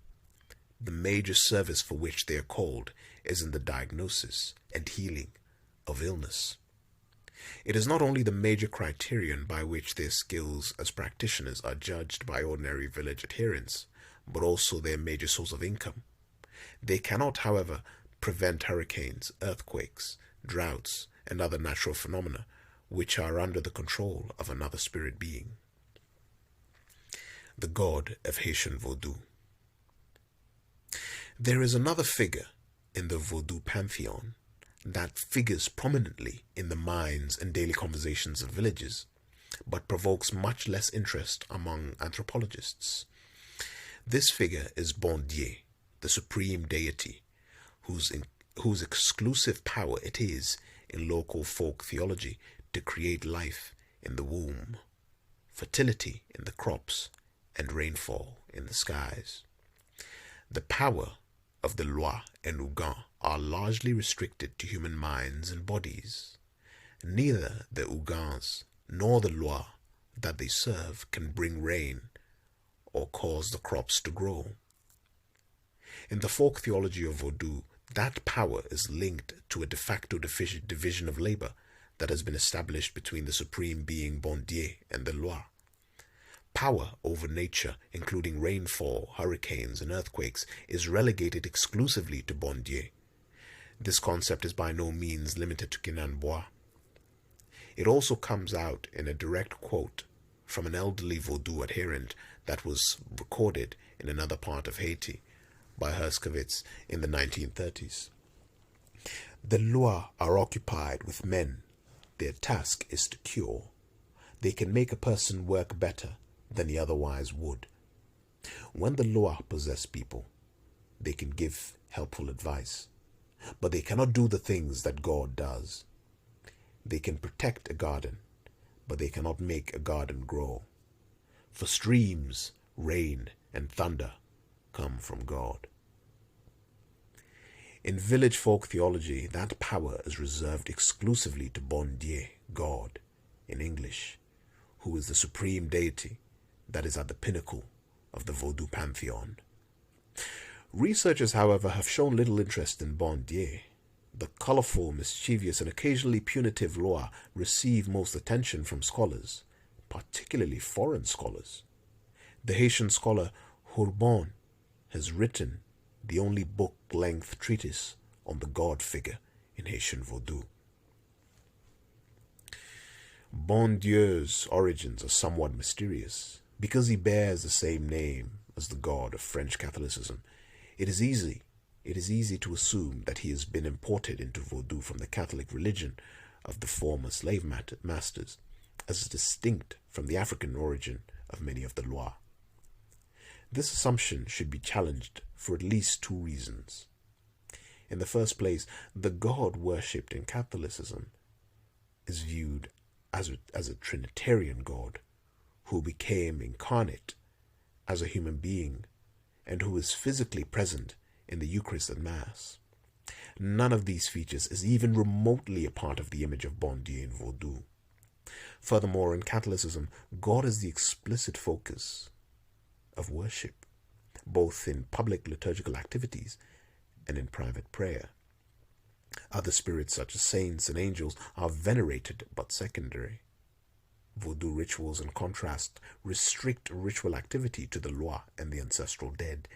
the major service for which they are called, is in the diagnosis and healing of illness. It is not only the major criterion by which their skills as practitioners are judged by ordinary village adherents, but also their major source of income. They cannot, however, prevent hurricanes, earthquakes, droughts, and other natural phenomena which are under the control of another spirit being. The god of Haitian Vodou. There is another figure in the Vodou pantheon that figures prominently in the minds and daily conversations of villagers, but provokes much less interest among anthropologists. This figure is Bon Dieu, the supreme deity, whose exclusive power it is in local folk theology to create life in the womb, fertility in the crops, and rainfall in the skies. The power of the Loa and Ugan are largely restricted to human minds and bodies. Neither the Ugans nor the Loa that they serve can bring rain or cause the crops to grow. In the folk theology of Vodou, that power is linked to a de facto division of labor that has been established between the supreme being Bon Dieu and the Loa. Power over nature, including rainfall, hurricanes, and earthquakes, is relegated exclusively to Bon Dieu. This concept is by no means limited to Kinanbois. It also comes out in a direct quote from an elderly Vodou adherent that was recorded in another part of Haiti by Herskovits in the 1930s. The Loa are occupied with men. Their task is to cure. They can make a person work better than he otherwise would. When the Loa possess people, they can give helpful advice, but they cannot do the things that God does. They can protect a garden, but they cannot make a garden grow. For streams, rain, and thunder come from God. In village folk theology, that power is reserved exclusively to Bon Dieu, God, in English, who is the supreme deity that is at the pinnacle of the Vodou pantheon. Researchers, however, have shown little interest in Bon Dieu. The colorful, mischievous, and occasionally punitive Loa receive most attention from scholars, particularly foreign scholars. The Haitian scholar Hourbon has written the only book-length treatise on the god figure in Haitian Vodou. Bon Dieu's origins are somewhat mysterious. Because he bears the same name as the god of French Catholicism, it is easy to assume that he has been imported into Vodou from the Catholic religion of the former slave masters, as distinct from the African origin of many of the Loa. This assumption should be challenged for at least two reasons. In the first place, the God worshipped in Catholicism is viewed as a Trinitarian God who became incarnate as a human being and who is physically present in the Eucharist and Mass. None of these features is even remotely a part of the image of Bon Dieu in Vodou. Furthermore, in Catholicism, God is the explicit focus of worship, both in public liturgical activities and in private prayer. Other spirits such as saints and angels are venerated but secondary. Vodou rituals, in contrast, restrict ritual activity to the Loa and the ancestral dead.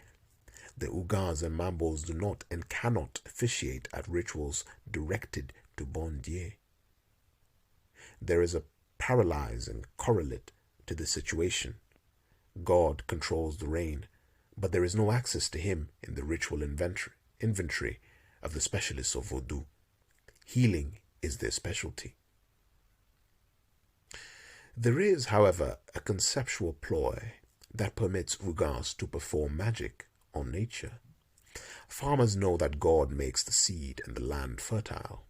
The Ougans and Mambos do not and cannot officiate at rituals directed to Bon Dieu. There is a paralyzing correlate to this situation. God controls the rain, but there is no access to him in the ritual inventory of the specialists of Vodou. Healing is their specialty. There is, however, a conceptual ploy that permits Ougans to perform magic on nature. Farmers know that God makes the seed and the land fertile.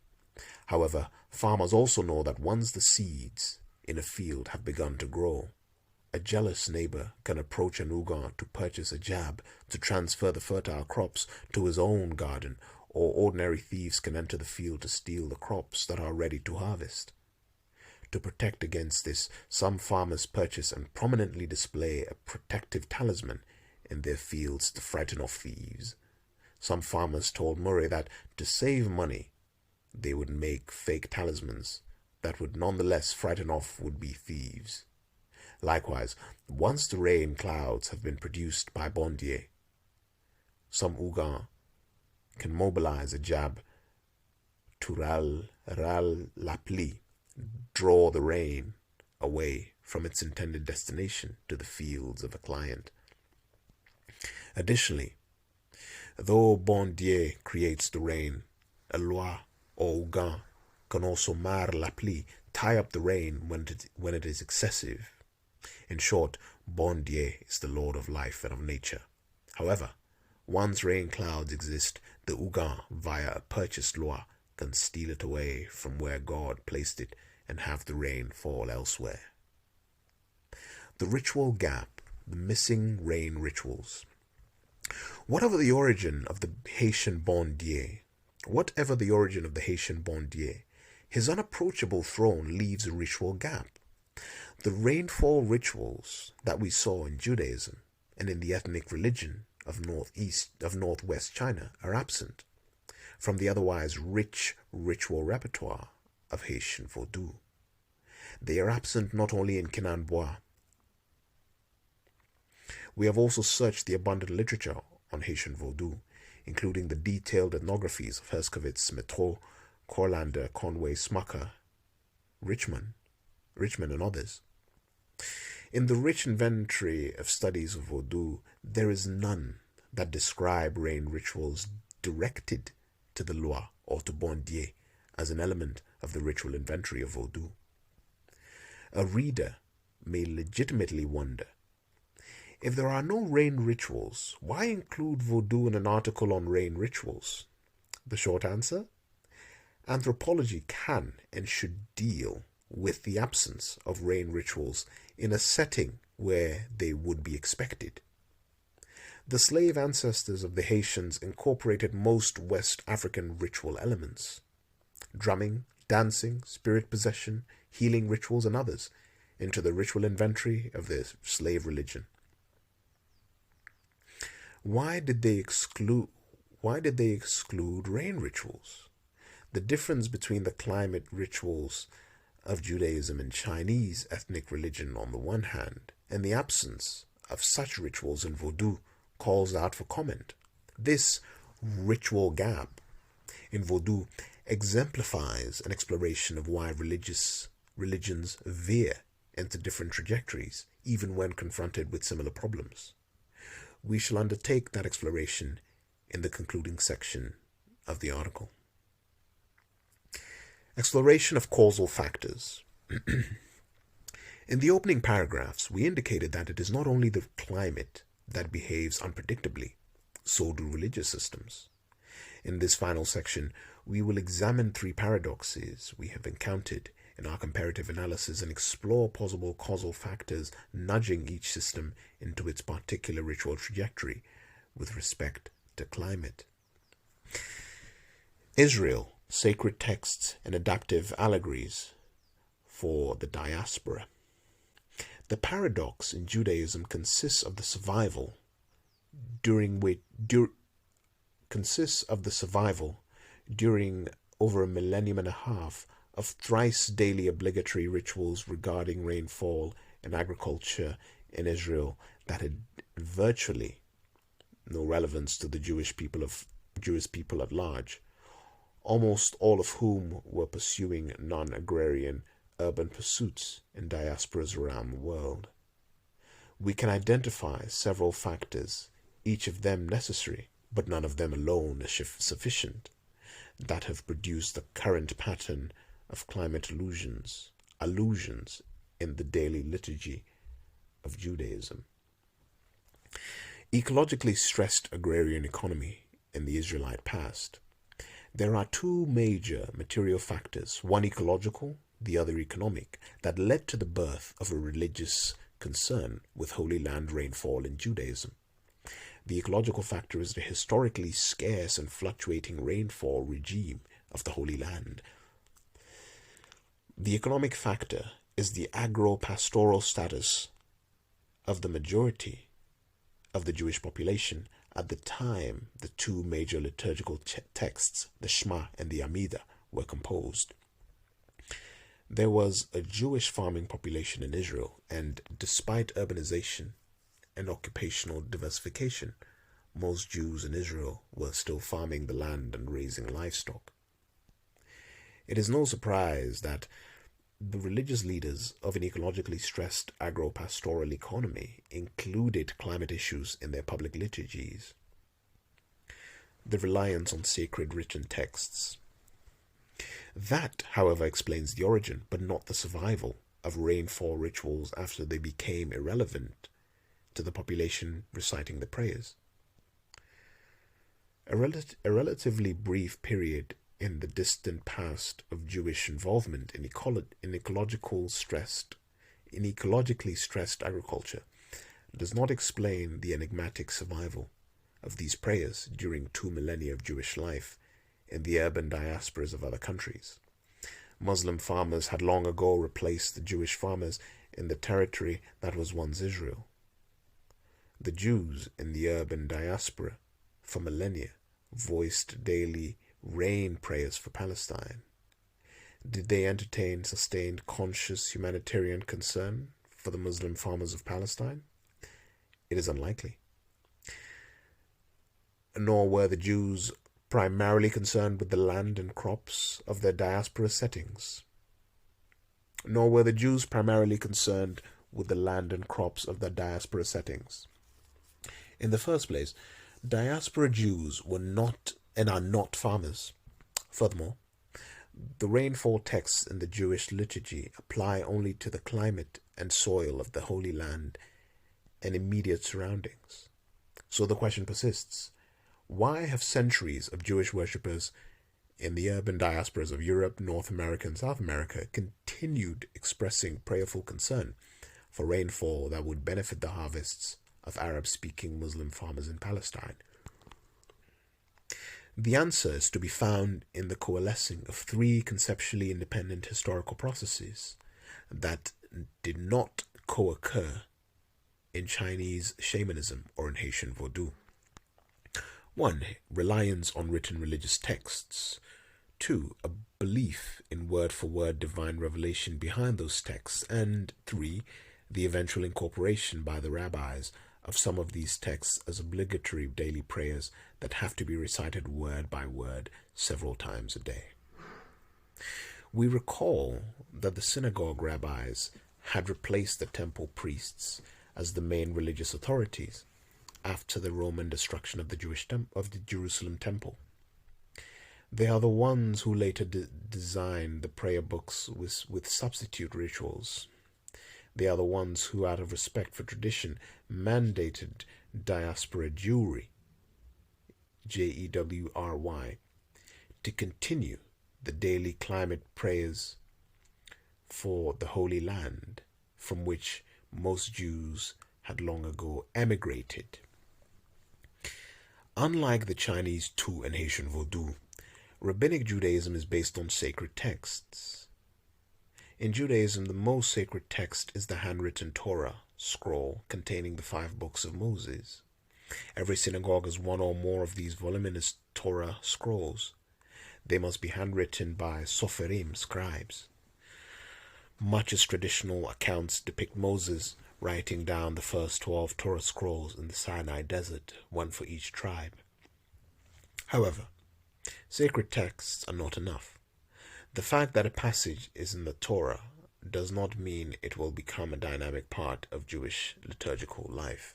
However, farmers also know that once the seeds in a field have begun to grow, a jealous neighbor can approach an Ougan to purchase a jab to transfer the fertile crops to his own garden, or ordinary thieves can enter the field to steal the crops that are ready to harvest. To protect against this, some farmers purchase and prominently display a protective talisman in their fields to frighten off thieves. Some farmers told Murray that to save money, they would make fake talismans that would nonetheless frighten off would-be thieves. Likewise, once the rain clouds have been produced by Bon Dieu, some Ougan can mobilize a jab to ral la pluie, draw the rain away from its intended destination to the fields of a client. Additionally, though Bon Dieu creates the rain, a Loa or Ougan can also mar la pluie, tie up the rain when it is excessive. In short, Bon Dieu is the Lord of life and of nature. However, once rain clouds exist, the Ougan, via a purchased Loa, can steal it away from where God placed it and have the rain fall elsewhere. The ritual gap, the missing rain rituals. Whatever the origin of the Haitian Bon Dieu, his unapproachable throne leaves a ritual gap. The rainfall rituals that we saw in Judaism and in the ethnic religion of northwest China are absent from the otherwise rich ritual repertoire of Haitian Vodou. They are absent not only in Kinanbois. We have also searched the abundant literature on Haitian Vodou, including the detailed ethnographies of Herskovits, Metro, Corlander, Conway, Smucker, Richmond, and others. In the rich inventory of studies of Vodou, there is none that describe rain rituals directed to the Loa or to Bon Dieu as an element of the ritual inventory of Vodou. A reader may legitimately wonder, if there are no rain rituals, why include Vodou in an article on rain rituals? The short answer? Anthropology can and should deal with the absence of rain rituals in a setting where they would be expected. The slave ancestors of the Haitians incorporated most West African ritual elements, drumming, dancing, spirit possession, healing rituals, and others, into the ritual inventory of their slave religion. Why did they exclude rain rituals? The difference between the climate rituals of Judaism and Chinese ethnic religion on the one hand, and the absence of such rituals in Vodou calls out for comment. This ritual gap in Vodou exemplifies an exploration of why religions veer into different trajectories, even when confronted with similar problems. We shall undertake that exploration in the concluding section of the article. Exploration of causal factors. In the opening paragraphs, we indicated that it is not only the climate that behaves unpredictably, so do religious systems. In this final section, we will examine three paradoxes we have encountered in our comparative analysis and explore possible causal factors nudging each system into its particular ritual trajectory with respect to climate. Israel, sacred texts and adaptive allegories for the diaspora. The paradox in Judaism consists of the survival during over a millennium and a half of thrice daily obligatory rituals regarding rainfall and agriculture in Israel that had virtually no relevance to the Jewish people at large, almost all of whom were pursuing non-agrarian urban pursuits in diasporas around the world. We can identify several factors, each of them necessary, but none of them alone is sufficient, that have produced the current pattern of climate allusions in the daily liturgy of Judaism. Ecologically stressed agrarian economy in the Israelite past. There are two major material factors, one ecological, the other economic, that led to the birth of a religious concern with Holy Land rainfall in Judaism. The ecological factor is the historically scarce and fluctuating rainfall regime of the Holy Land. The economic factor is the agro-pastoral status of the majority of the Jewish population at the time the two major liturgical texts, the Shema and the Amida, were composed. There was a Jewish farming population in Israel, and despite urbanization and occupational diversification, most Jews in Israel were still farming the land and raising livestock. It is no surprise that the religious leaders of an ecologically stressed agro-pastoral economy included climate issues in their public liturgies. The reliance on sacred written texts. That, however, explains the origin, but not the survival, of rainfall rituals after they became irrelevant to the population reciting the prayers. A relatively brief period in the distant past of Jewish involvement in ecologically stressed agriculture does not explain the enigmatic survival of these prayers during 2 millennia of Jewish life in the urban diasporas of other countries. Muslim farmers had long ago replaced the Jewish farmers in the territory that was once Israel. The Jews in the urban diaspora for millennia voiced daily rain prayers for Palestine. Did they entertain sustained conscious humanitarian concern for the Muslim farmers of Palestine? It is unlikely. Nor were the Jews primarily concerned with the land and crops of their diaspora settings. Nor were the Jews primarily concerned with the land and crops of the diaspora settings. In the first place, diaspora Jews were not and are not farmers. Furthermore, the rainfall texts in the Jewish liturgy apply only to the climate and soil of the Holy Land and immediate surroundings. So the question persists, why have centuries of Jewish worshippers in the urban diasporas of Europe, North America, and South America continued expressing prayerful concern for rainfall that would benefit the harvests of Arab-speaking Muslim farmers in Palestine? The answer is to be found in the coalescing of three conceptually independent historical processes that did not co-occur in Chinese shamanism or in Haitian Vodou. 1. Reliance on written religious texts. 2. A belief in word-for-word divine revelation behind those texts. And 3. The eventual incorporation by the rabbis of some of these texts as obligatory daily prayers that have to be recited word by word several times a day. We recall that the synagogue rabbis had replaced the temple priests as the main religious authorities after the Roman destruction of the Jerusalem temple. They are the ones who later designed the prayer books with substitute rituals. They are the ones who, out of respect for tradition, mandated diaspora Jewry, Jewry, to continue the daily climate prayers for the Holy Land, from which most Jews had long ago emigrated. Unlike the Chinese Tu and Haitian Vodou, Rabbinic Judaism is based on sacred texts. In Judaism, the most sacred text is the handwritten Torah scroll containing the 5 books of Moses. Every synagogue has one or more of these voluminous Torah scrolls. They must be handwritten by soferim, scribes. Much as traditional accounts depict Moses writing down the first 12 Torah scrolls in the Sinai desert, one for each tribe. However, sacred texts are not enough. The fact that a passage is in the Torah does not mean it will become a dynamic part of Jewish liturgical life.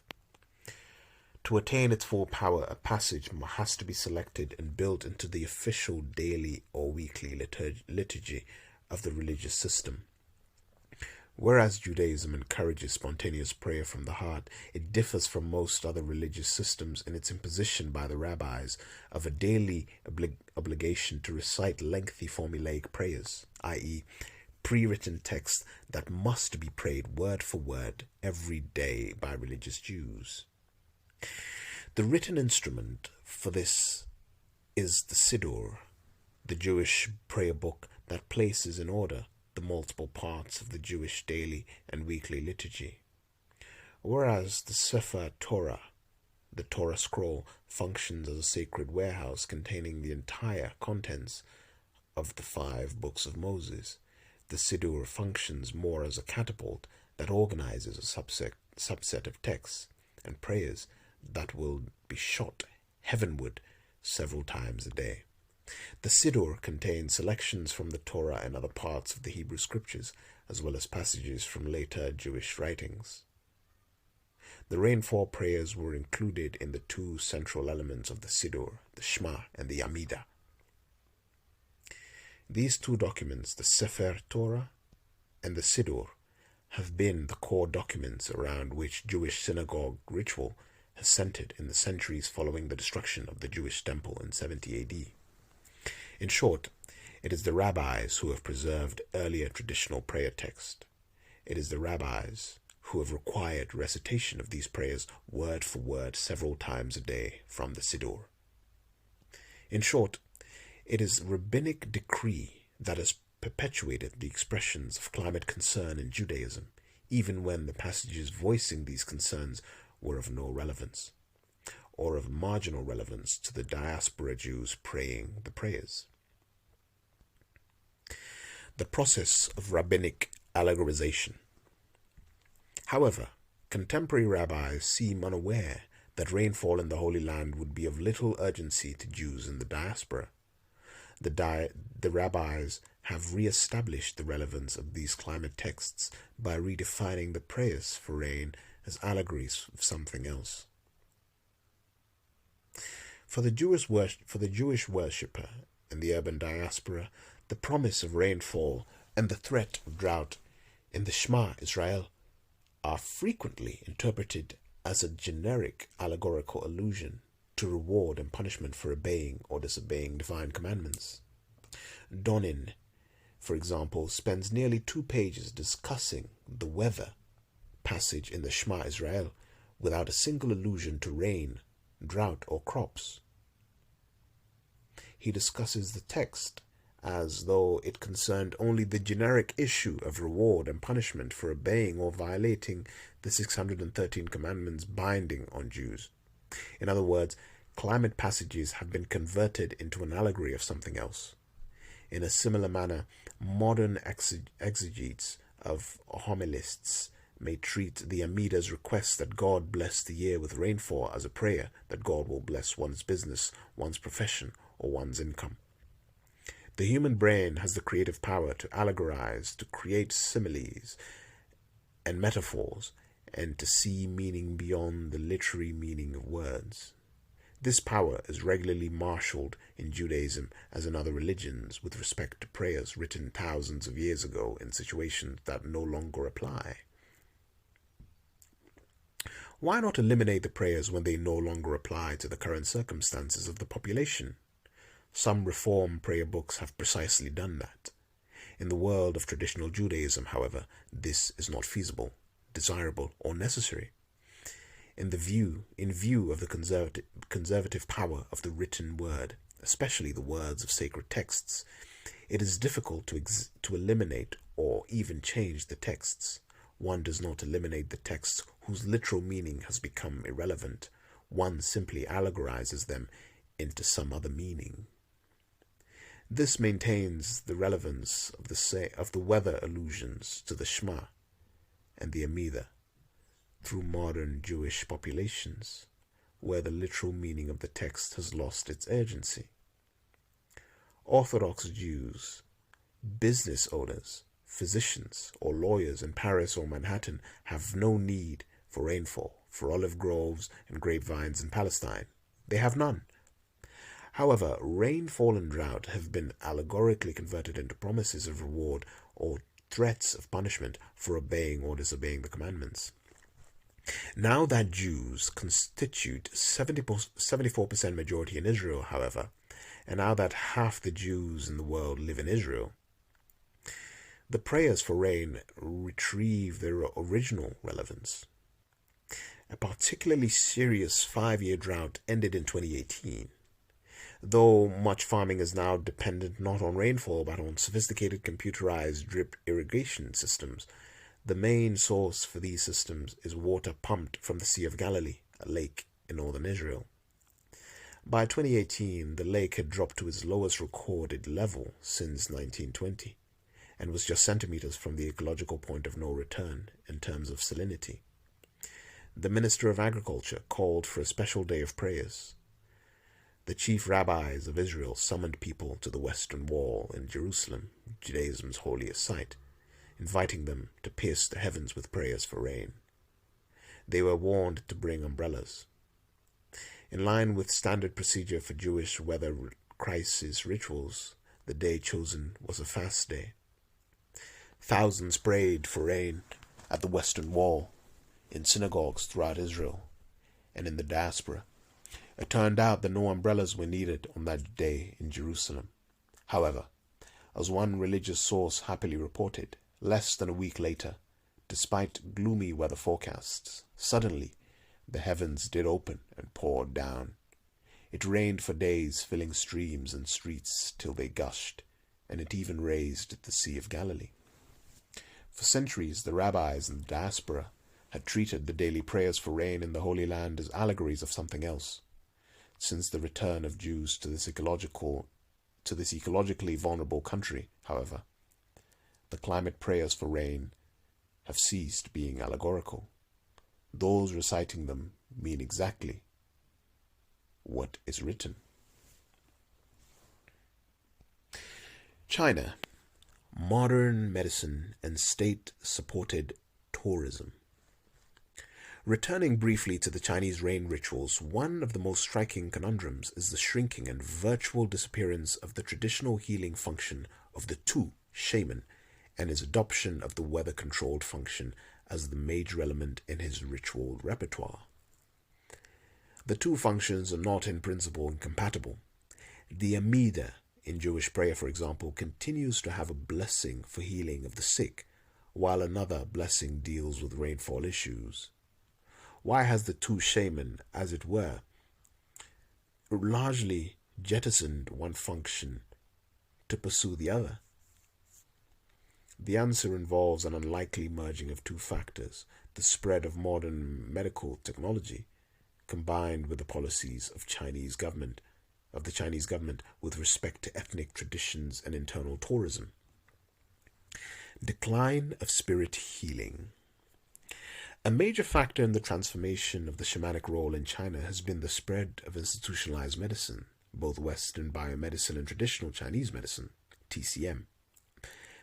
To attain its full power, a passage has to be selected and built into the official daily or weekly liturgy of the religious system. Whereas Judaism encourages spontaneous prayer from the heart, it differs from most other religious systems in its imposition by the rabbis of a daily obligation to recite lengthy formulaic prayers, i.e., pre-written texts that must be prayed word for word every day by religious Jews. The written instrument for this is the Siddur, the Jewish prayer book that places in order the multiple parts of the Jewish daily and weekly liturgy. Whereas the Sefer Torah, the Torah scroll, functions as a sacred warehouse containing the entire contents of the 5 books of Moses, the Siddur functions more as a catapult that organizes a subset of texts and prayers that will be shot heavenward several times a day. The Siddur contains selections from the Torah and other parts of the Hebrew Scriptures, as well as passages from later Jewish writings. The rainfall prayers were included in the 2 central elements of the Siddur, the Shema and the Amidah. These 2 documents, the Sefer Torah and the Siddur, have been the core documents around which Jewish synagogue ritual has centered in the centuries following the destruction of the Jewish temple in 70 AD. In short, it is the rabbis who have preserved earlier traditional prayer text. It is the rabbis who have required recitation of these prayers word for word several times a day from the Siddur. In short, it is rabbinic decree that has perpetuated the expressions of climate concern in Judaism, even when the passages voicing these concerns were of no relevance, or of marginal relevance to the diaspora Jews praying the prayers. The process of rabbinic allegorization. However, contemporary rabbis seem unaware that rainfall in the Holy Land would be of little urgency to Jews in the diaspora. The rabbis have re-established the relevance of these climate texts by redefining the prayers for rain as allegories of something else. For the Jewish worshipper in the urban diaspora, the promise of rainfall and the threat of drought in the Shema Israel are frequently interpreted as a generic allegorical allusion to reward and punishment for obeying or disobeying divine commandments. Donin, for example, spends nearly 2 pages discussing the weather passage in the Shema Israel without a single allusion to rain, drought, or crops. He discusses the text as though it concerned only the generic issue of reward and punishment for obeying or violating the 613 commandments binding on Jews. In other words, climate passages have been converted into an allegory of something else. In a similar manner, modern exegetes of homilists may treat the Amida's request that God bless the year with rainfall as a prayer that God will bless one's business, one's profession, or one's income. The human brain has the creative power to allegorize, to create similes and metaphors, and to see meaning beyond the literary meaning of words. This power is regularly marshaled in Judaism as in other religions with respect to prayers written thousands of years ago in situations that no longer apply. Why not eliminate the prayers when they no longer apply to the current circumstances of the population? Some Reform prayer books have precisely done that. In the world of traditional Judaism, however, this is not feasible, desirable, or necessary. In view of the conservative power of the written word, especially the words of sacred texts, it is difficult to eliminate or even change the texts. One does not eliminate the texts whose literal meaning has become irrelevant. One simply allegorizes them into some other meaning. This maintains the relevance of the weather allusions to the Shema and the Amidah through modern Jewish populations, where the literal meaning of the text has lost its urgency. Orthodox Jews, business owners, physicians, or lawyers in Paris or Manhattan have no need for rainfall, for olive groves and grapevines in Palestine. They have none. However, rainfall and drought have been allegorically converted into promises of reward or threats of punishment for obeying or disobeying the commandments. Now that Jews constitute 74% majority in Israel, however, and now that half the Jews in the world live in Israel, the prayers for rain retrieve their original relevance. A particularly serious 5-year drought ended in 2018. Though much farming is now dependent not on rainfall but on sophisticated computerized drip irrigation systems, the main source for these systems is water pumped from the Sea of Galilee, a lake in northern Israel. By 2018, the lake had dropped to its lowest recorded level since 1920 and was just centimeters from the ecological point of no return in terms of salinity. The Minister of Agriculture called for a special day of prayers. The chief rabbis of Israel summoned people to the Western Wall in Jerusalem, Judaism's holiest site, inviting them to pierce the heavens with prayers for rain. They were warned to bring umbrellas. In line with standard procedure for Jewish weather crisis rituals, the day chosen was a fast day. Thousands prayed for rain at the Western Wall, in synagogues throughout Israel, and in the diaspora. It turned out that no umbrellas were needed on that day in Jerusalem. However, as one religious source happily reported, less than a week later, despite gloomy weather forecasts, suddenly the heavens did open and poured down. It rained for days, filling streams and streets till they gushed, and it even raised the Sea of Galilee. For centuries, the rabbis in the diaspora had treated the daily prayers for rain in the Holy Land as allegories of something else. Since the return of Jews to this ecologically vulnerable country, however, the climate prayers for rain have ceased being allegorical. Those reciting them mean exactly what is written. China, modern medicine and state-supported tourism. Returning briefly to the Chinese rain rituals, one of the most striking conundrums is the shrinking and virtual disappearance of the traditional healing function of the Tu shaman and his adoption of the weather-controlled function as the major element in his ritual repertoire. The two functions are not in principle incompatible. The Amida in Jewish prayer, for example, continues to have a blessing for healing of the sick, while another blessing deals with rainfall issues. Why has the Tu shaman, as it were, largely jettisoned one function to pursue the other? The answer involves an unlikely merging of two factors: the spread of modern medical technology, combined with the policies of the Chinese government with respect to ethnic traditions and internal tourism. Decline of spirit healing. A major factor in the transformation of the shamanic role in China has been the spread of institutionalized medicine, both Western biomedicine and traditional Chinese medicine, TCM.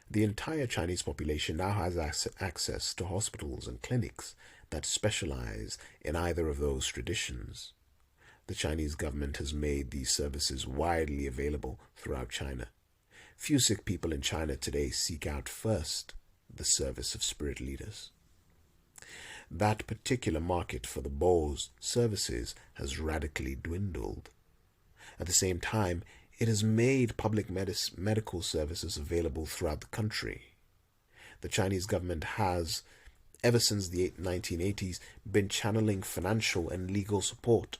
The entire Chinese population now has access to hospitals and clinics that specialize in either of those traditions. The Chinese government has made these services widely available throughout China. Few sick people in China today seek out first the service of spirit leaders. That particular market for the Bo's services has radically dwindled. At the same time, it has made public medical services available throughout the country. The Chinese government has, ever since the 1980s, been channeling financial and legal support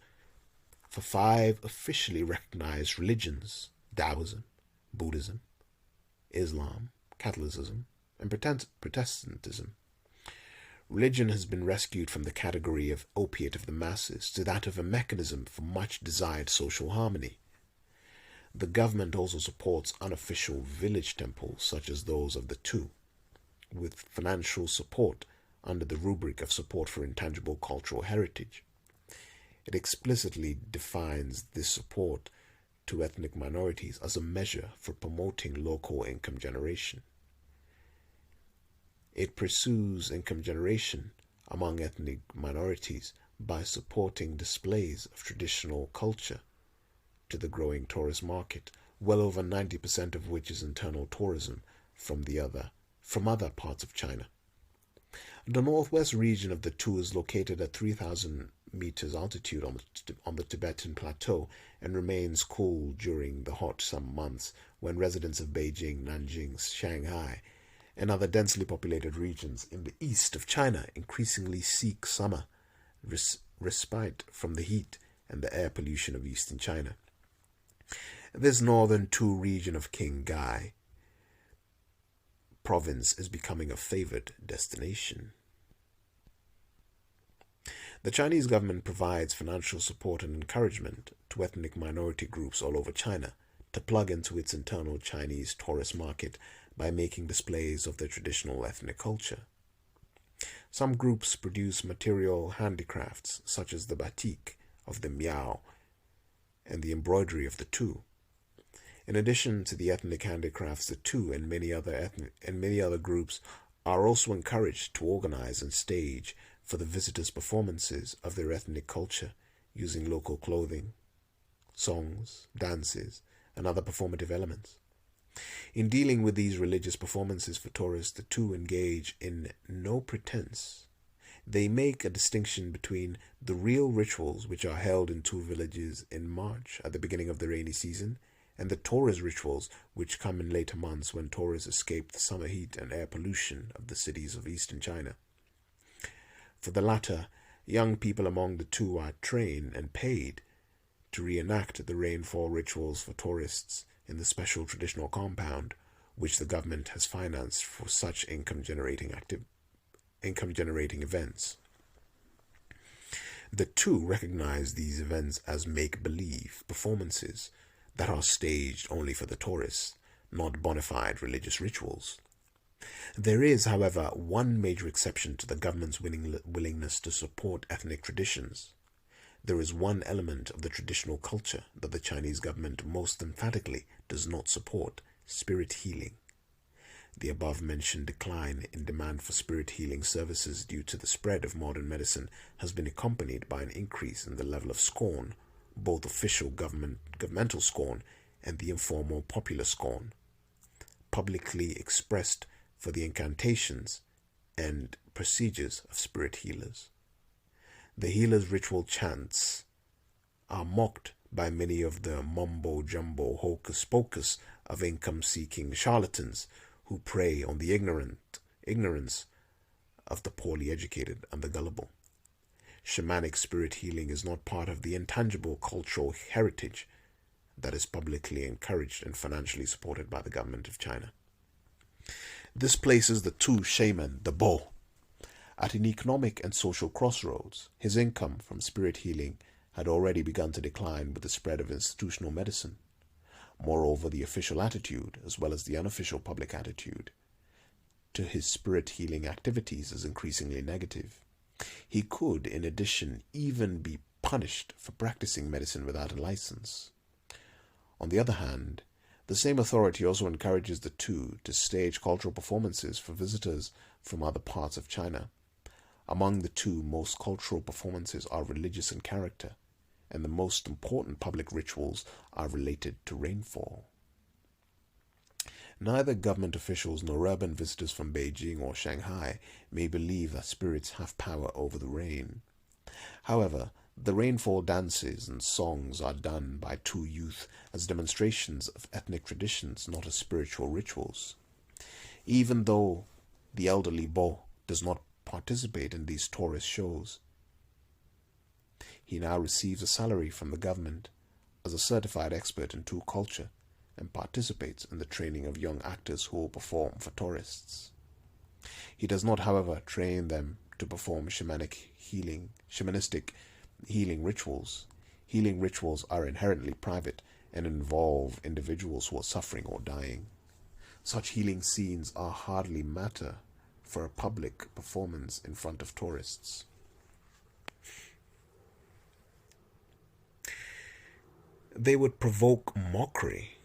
for 5 officially recognized religions: Taoism, Buddhism, Islam, Catholicism, and Protestantism. Religion has been rescued from the category of opiate of the masses to that of a mechanism for much desired social harmony. The government also supports unofficial village temples such as those of the Tu, with financial support under the rubric of support for intangible cultural heritage. It explicitly defines this support to ethnic minorities as a measure for promoting local income generation. It pursues income generation among ethnic minorities by supporting displays of traditional culture to the growing tourist market, well over 90% of which is internal tourism from other parts of China. The northwest region of the Tu is located at 3,000 meters altitude on the Tibetan plateau and remains cool during the hot summer months, when residents of Beijing, Nanjing, Shanghai, and other densely populated regions in the east of China increasingly seek summer respite from the heat and the air pollution of eastern China. This northern Tu region of Qinghai province is becoming a favored destination. The Chinese government provides financial support and encouragement to ethnic minority groups all over China to plug into its internal Chinese tourist market by making displays of their traditional ethnic culture. Some groups produce material handicrafts such as the batik of the Miao and the embroidery of the Tu. In addition to the ethnic handicrafts, the Tu and many other groups are also encouraged to organize and stage for the visitors' performances of their ethnic culture using local clothing, songs, dances, and other performative elements. In dealing with these religious performances for tourists, the Tu engage in no pretense. They make a distinction between the real rituals which are held in Tu villages in March at the beginning of the rainy season, and the tourist rituals which come in later months when tourists escape the summer heat and air pollution of the cities of eastern China. For the latter, young people among the Tu are trained and paid to reenact the rainfall rituals for tourists in the special traditional compound which the government has financed for such income-generating events. The Tu recognize these events as make-believe performances that are staged only for the tourists, not bona fide religious rituals. There is, however, one major exception to the government's willingness to support ethnic traditions. There is one element of the traditional culture that the Chinese government most emphatically does not support: spirit healing. The above-mentioned decline in demand for spirit healing services due to the spread of modern medicine has been accompanied by an increase in the level of scorn, both official governmental scorn and the informal popular scorn, publicly expressed for the incantations and procedures of spirit healers. The healers' ritual chants are mocked by many of the mumbo-jumbo hocus-pocus of income-seeking charlatans who prey on the ignorance of the poorly educated and the gullible. Shamanic spirit healing is not part of the intangible cultural heritage that is publicly encouraged and financially supported by the government of China. This places the two shaman, the Bo, at an economic and social crossroads. His income from spirit healing had already begun to decline with the spread of institutional medicine. Moreover, the official attitude, as well as the unofficial public attitude, to his spirit healing activities is increasingly negative. He could, in addition, even be punished for practicing medicine without a license. On the other hand, the same authority also encourages the two to stage cultural performances for visitors from other parts of China. Among the two, most cultural performances are religious in character, and the most important public rituals are related to rainfall. Neither government officials nor urban visitors from Beijing or Shanghai may believe that spirits have power over the rain. However, the rainfall dances and songs are done by two youth as demonstrations of ethnic traditions, not as spiritual rituals. Even though the elderly Bo does not participate in these tourist shows, he now receives a salary from the government as a certified expert in Tu culture and participates in the training of young actors who will perform for tourists. He does not, however, train them to perform shamanistic healing rituals. Healing rituals are inherently private and involve individuals who are suffering or dying. Such healing scenes are hardly matter for a public performance in front of tourists. They would provoke mockery.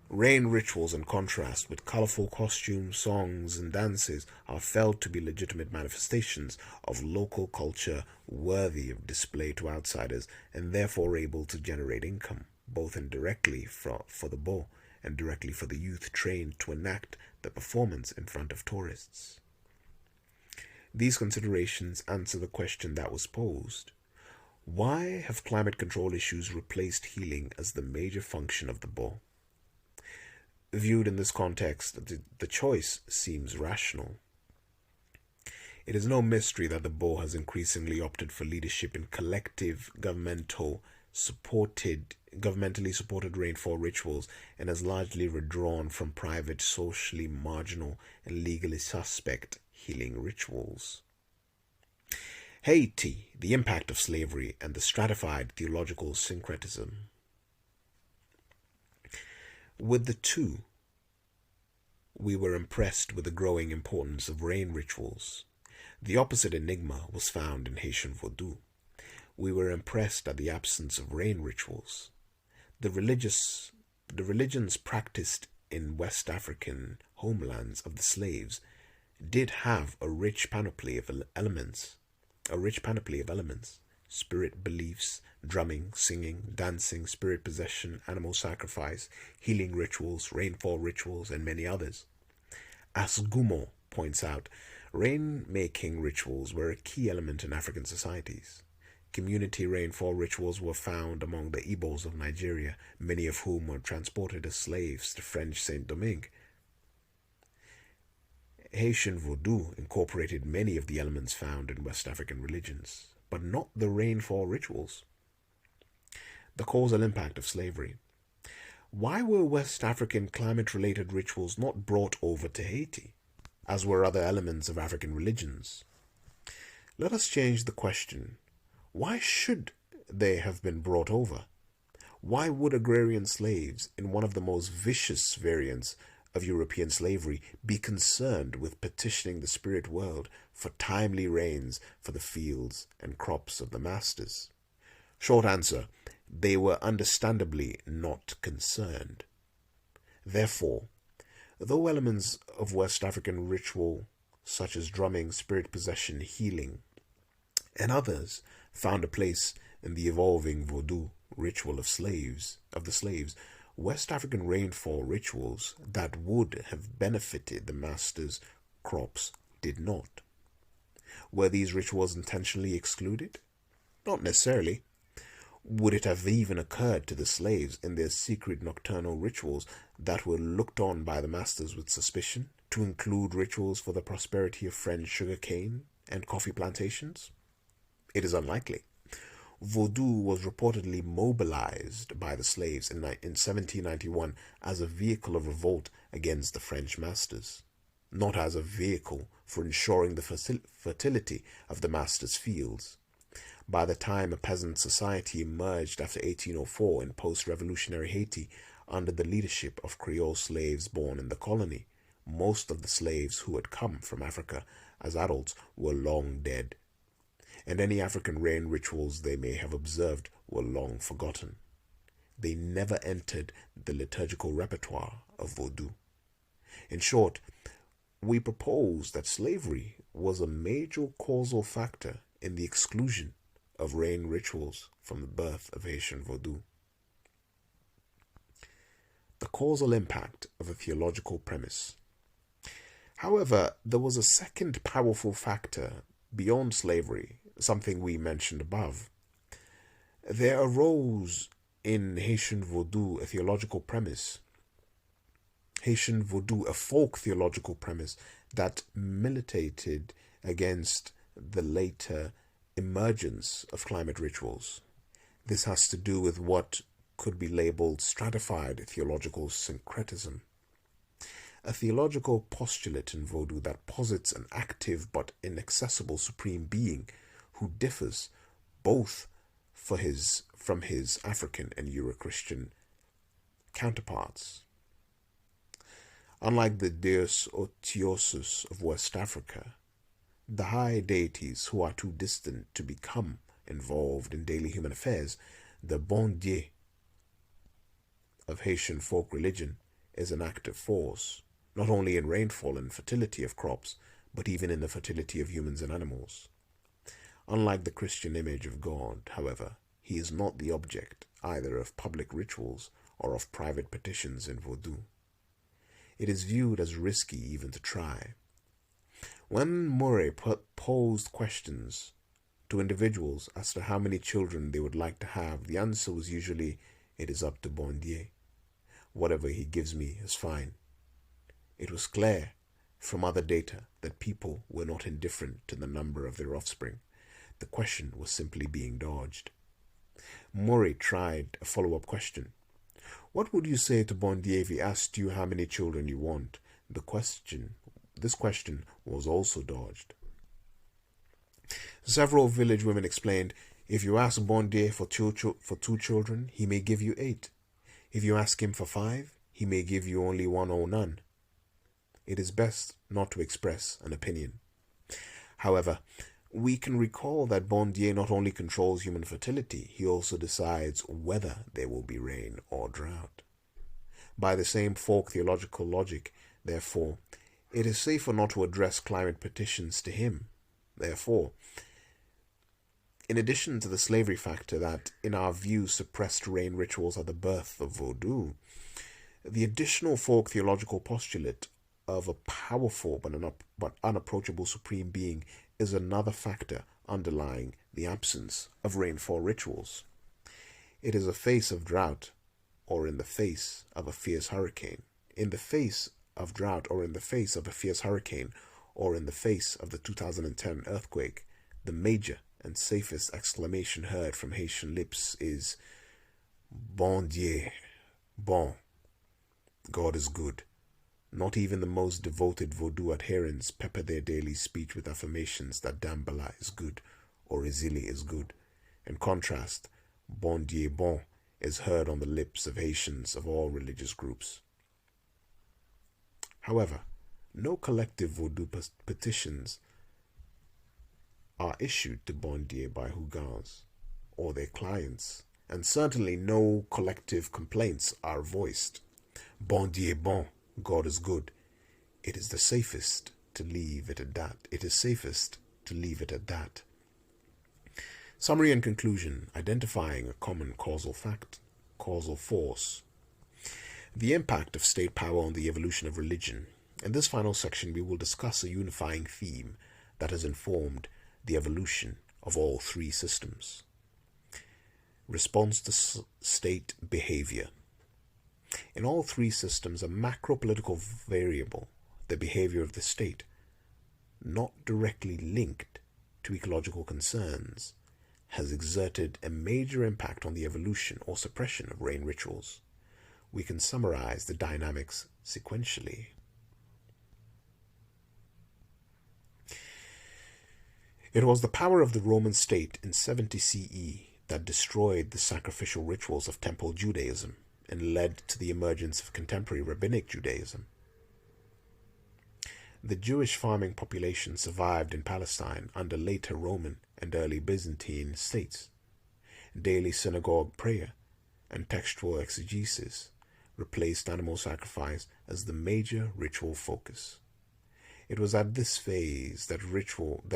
Rain rituals, in contrast with colorful costumes, songs, and dances, are felt to be legitimate manifestations of local culture worthy of display to outsiders and therefore able to generate income, both indirectly for the Bo and directly for the youth trained to enact the performance in front of tourists. These considerations answer the question that was posed. Why have climate control issues replaced healing as the major function of the Bo? Viewed in this context, the choice seems rational. It is no mystery that the Bo has increasingly opted for leadership in collective, governmentally supported rainfall rituals and has largely withdrawn from private, socially marginal, and legally suspect healing rituals. Haiti, the impact of slavery and the stratified theological syncretism. With the two, we were impressed with the growing importance of rain rituals. The opposite enigma was found in Haitian Vodou. We were impressed at the absence of rain rituals. The religions practiced in West African homelands of the slaves did have a rich panoply of elements, spirit beliefs, drumming, singing, dancing, spirit possession, animal sacrifice, healing rituals, rainfall rituals, and many others. As Gumo points out, rain-making rituals were a key element in African societies. Community rainfall rituals were found among the Igbos of Nigeria, many of whom were transported as slaves to French Saint-Domingue. Haitian Vodou incorporated many of the elements found in West African religions, but not the rainfall rituals. The causal impact of slavery. Why were West African climate-related rituals not brought over to Haiti, as were other elements of African religions? Let us change the question. Why should they have been brought over? Why would agrarian slaves, in one of the most vicious variants of European slavery, be concerned with petitioning the spirit world for timely rains for the fields and crops of the masters? Short answer, they were understandably not concerned. Therefore, Though elements of West African ritual, such as drumming, spirit possession, healing, and others, found a place in the evolving Vodou ritual of the slaves, West African rainfall rituals that would have benefited the masters' crops did not. Were these rituals intentionally excluded? Not necessarily. Would it have even occurred to the slaves in their secret nocturnal rituals that were looked on by the masters with suspicion to include rituals for the prosperity of French sugarcane and coffee plantations? It is unlikely. Vodou was reportedly mobilized by the slaves in 1791 as a vehicle of revolt against the French masters, not as a vehicle for ensuring the fertility of the masters' fields. By the time a peasant society emerged after 1804 in post-revolutionary Haiti under the leadership of Creole slaves born in the colony, most of the slaves who had come from Africa as adults were long dead, and any African rain rituals they may have observed were long forgotten. They never entered the liturgical repertoire of Vodou. In short, we propose that slavery was a major causal factor in the exclusion of rain rituals from the birth of Haitian Vodou. The causal impact of a theological premise. However, there was a second powerful factor beyond slavery, something we mentioned above. There arose in Haitian Vodou a theological premise. Haitian Vodou, a folk theological premise that militated against the later emergence of climate rituals. This has to do with what could be labeled stratified theological syncretism, a theological postulate in Vodou that posits an active but inaccessible supreme being who differs both from his African and Euro-Christian counterparts. Unlike the Deus Otiosus of West Africa, the high deities who are too distant to become involved in daily human affairs, the Bon Dieu of Haitian folk religion is an active force, not only in rainfall and fertility of crops, but even in the fertility of humans and animals. Unlike the Christian image of God, however, he is not the object either of public rituals or of private petitions in Vodou. It is viewed as risky even to try. When Murray posed questions to individuals as to how many children they would like to have, the answer was usually, "It is up to Bon Dieu. Whatever he gives me is fine." It was clear from other data that people were not indifferent to the number of their offspring. The question was simply being dodged. Murray tried a follow-up question. "What would you say to Bon Dieu if he asked you how many children you want?" This question was also dodged. Several village women explained, "If you ask Bon Dieu for two children, he may give you 8. If you ask him for 5, he may give you only 1 or none." It is best not to express an opinion. However, we can recall that Bon Dieu not only controls human fertility, he also decides whether there will be rain or drought. By the same folk theological logic, therefore, it is safer not to address climate petitions to him. Therefore, in addition to the slavery factor that, in our view, suppressed rain rituals are the birth of Vodou, the additional folk theological postulate of a powerful but unapproachable supreme being is another factor underlying the absence of rainfall rituals. It is a face of drought, or in the face of a fierce hurricane. In the face of drought, or in the face of a fierce hurricane, or in the face of the 2010 earthquake, the major and safest exclamation heard from Haitian lips is, "Bon Dieu, bon." God is good. Not even the most devoted Vodou adherents pepper their daily speech with affirmations that Dambala is good or Izili is good. In contrast, Bon Dieu bon is heard on the lips of Haitians of all religious groups. However, no collective Vodou petitions are issued to Bon Dieu by Hougans or their clients, and certainly no collective complaints are voiced. Bon Dieu bon God is good. It is the safest to leave it at that. It is safest to leave it at that. Summary and conclusion. Identifying a common causal force. The impact of state power on the evolution of religion. In this final section, we will discuss a unifying theme that has informed the evolution of all three systems. Response to state behavior. In all three systems, a macro-political variable, the behavior of the state, not directly linked to ecological concerns, has exerted a major impact on the evolution or suppression of rain rituals. We can summarize the dynamics sequentially. It was the power of the Roman state in 70 CE that destroyed the sacrificial rituals of Temple Judaism and led to the emergence of contemporary Rabbinic Judaism. The Jewish farming population survived in Palestine under later Roman and early Byzantine states. Daily synagogue prayer and textual exegesis replaced animal sacrifice as the major ritual focus. It was at this phase that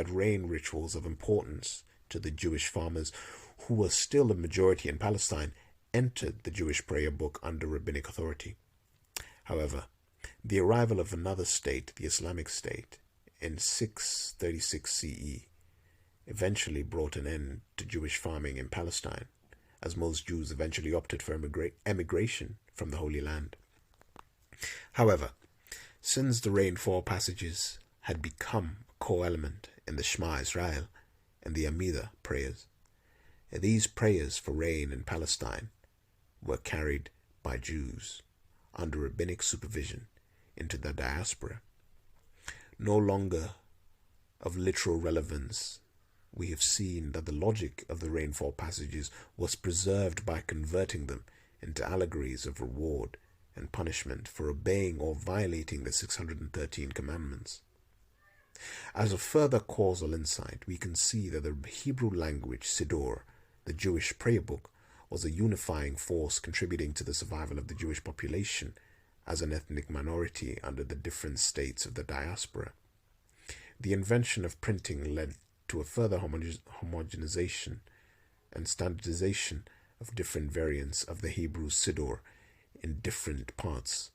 rain rituals of importance to the Jewish farmers, who were still a majority in Palestine, entered the Jewish prayer book under rabbinic authority. However, the arrival of another state, the Islamic State, in 636 CE, eventually brought an end to Jewish farming in Palestine, as most Jews eventually opted for emigration from the Holy Land. However, since the rainfall passages had become a core element in the Shema Israel and the Amidah prayers, these prayers for rain in Palestine were carried by Jews under rabbinic supervision into the diaspora. No longer of literal relevance, we have seen that the logic of the rainfall passages was preserved by converting them into allegories of reward and punishment for obeying or violating the 613 commandments. As a further causal insight, we can see that the Hebrew language, Siddur, the Jewish prayer book, was a unifying force contributing to the survival of the Jewish population as an ethnic minority under the different states of the diaspora. The invention of printing led to a further homogenization and standardization of different variants of the Hebrew Siddur in different parts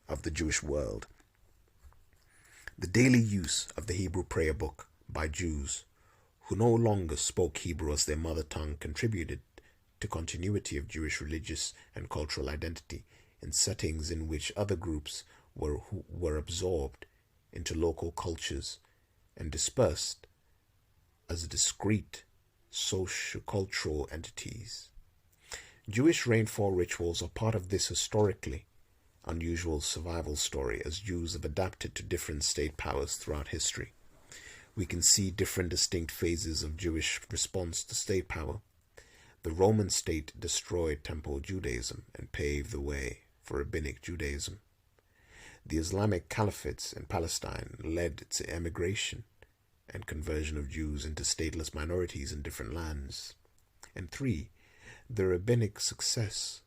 of the Jewish world. The daily use of the Hebrew prayer book by Jews who no longer spoke Hebrew as their mother tongue contributed to continuity of Jewish religious and cultural identity in settings in which other groups were absorbed into local cultures and dispersed as discrete socio-cultural entities. Jewish rainfall rituals are part of this historically unusual survival story, as Jews have adapted to different state powers throughout history. We can see different distinct phases of Jewish response to state power. The Roman state destroyed Temple Judaism and paved the way for Rabbinic Judaism. The Islamic caliphates in Palestine led to emigration and conversion of Jews into stateless minorities in different lands. And 3, the rabbinic success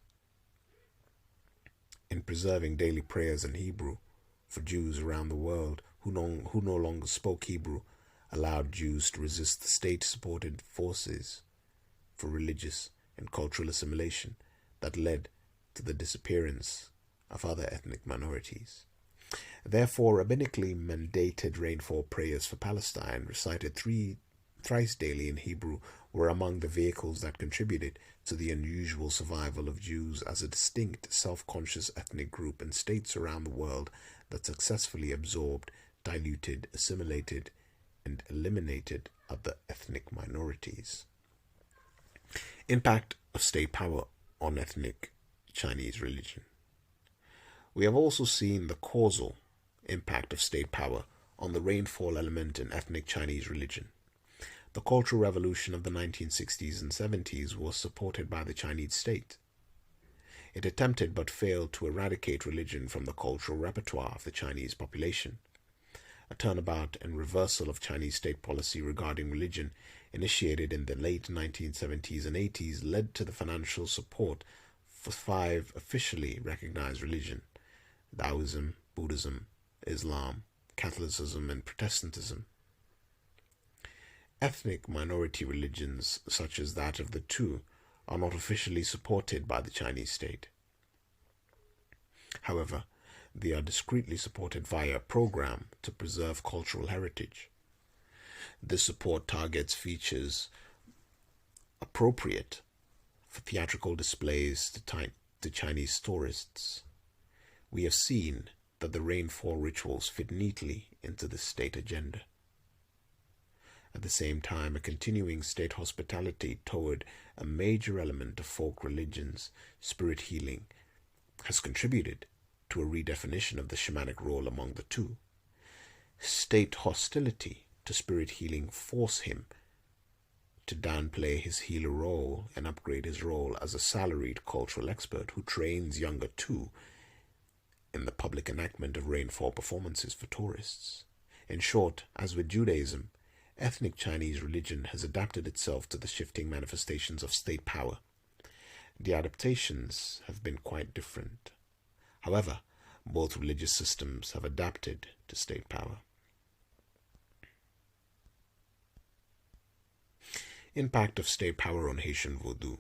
in preserving daily prayers in Hebrew for Jews around the world who no longer spoke Hebrew allowed Jews to resist the state-supported forces for religious and cultural assimilation that led to the disappearance of other ethnic minorities. Therefore, rabbinically mandated rainfall prayers for Palestine, recited thrice daily in Hebrew, were among the vehicles that contributed to the unusual survival of Jews as a distinct, self-conscious ethnic group in states around the world that successfully absorbed, diluted, assimilated, and eliminated other ethnic minorities. Impact of state power on ethnic Chinese religion. We have also seen the causal impact of state power on the rainfall element in ethnic Chinese religion. The Cultural Revolution of the 1960s and 70s was supported by the Chinese state. It attempted but failed to eradicate religion from the cultural repertoire of the Chinese population. A turnabout and reversal of Chinese state policy regarding religion, initiated in the late 1970s and 80s, led to the financial support for 5 officially recognized religions: Taoism, Buddhism, Islam, Catholicism, and Protestantism. Ethnic minority religions, such as that of the Tu, are not officially supported by the Chinese state. However, they are discreetly supported via a program to preserve cultural heritage. This support targets features appropriate for theatrical displays to Chinese tourists. We have seen that the rainfall rituals fit neatly into the state agenda. At the same time, a continuing state hospitality toward a major element of folk religions, spirit healing, has contributed to a redefinition of the shamanic role among the two. State hostility to spirit healing force him to downplay his healer role and upgrade his role as a salaried cultural expert who trains younger Tu in the public enactment of rainfall performances for tourists. In short, as with Judaism, ethnic Chinese religion has adapted itself to the shifting manifestations of state power. The adaptations have been quite different. However, both religious systems have adapted to state power. Impact of state power on Haitian Vodou.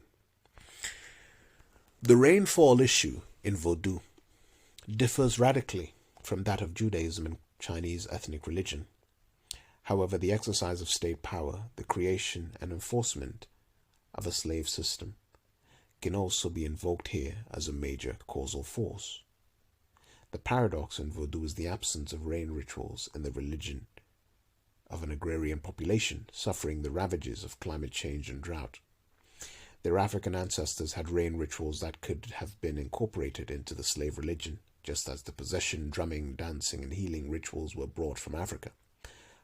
The rainfall issue in Vodou differs radically from that of Judaism and Chinese ethnic religion. However, the exercise of state power, the creation and enforcement of a slave system, can also be invoked here as a major causal force. The paradox in Vodou is the absence of rain rituals in the religion of an agrarian population suffering the ravages of climate change and drought. Their African ancestors had rain rituals that could have been incorporated into the slave religion, just as the possession, drumming, dancing, and healing rituals were brought from Africa.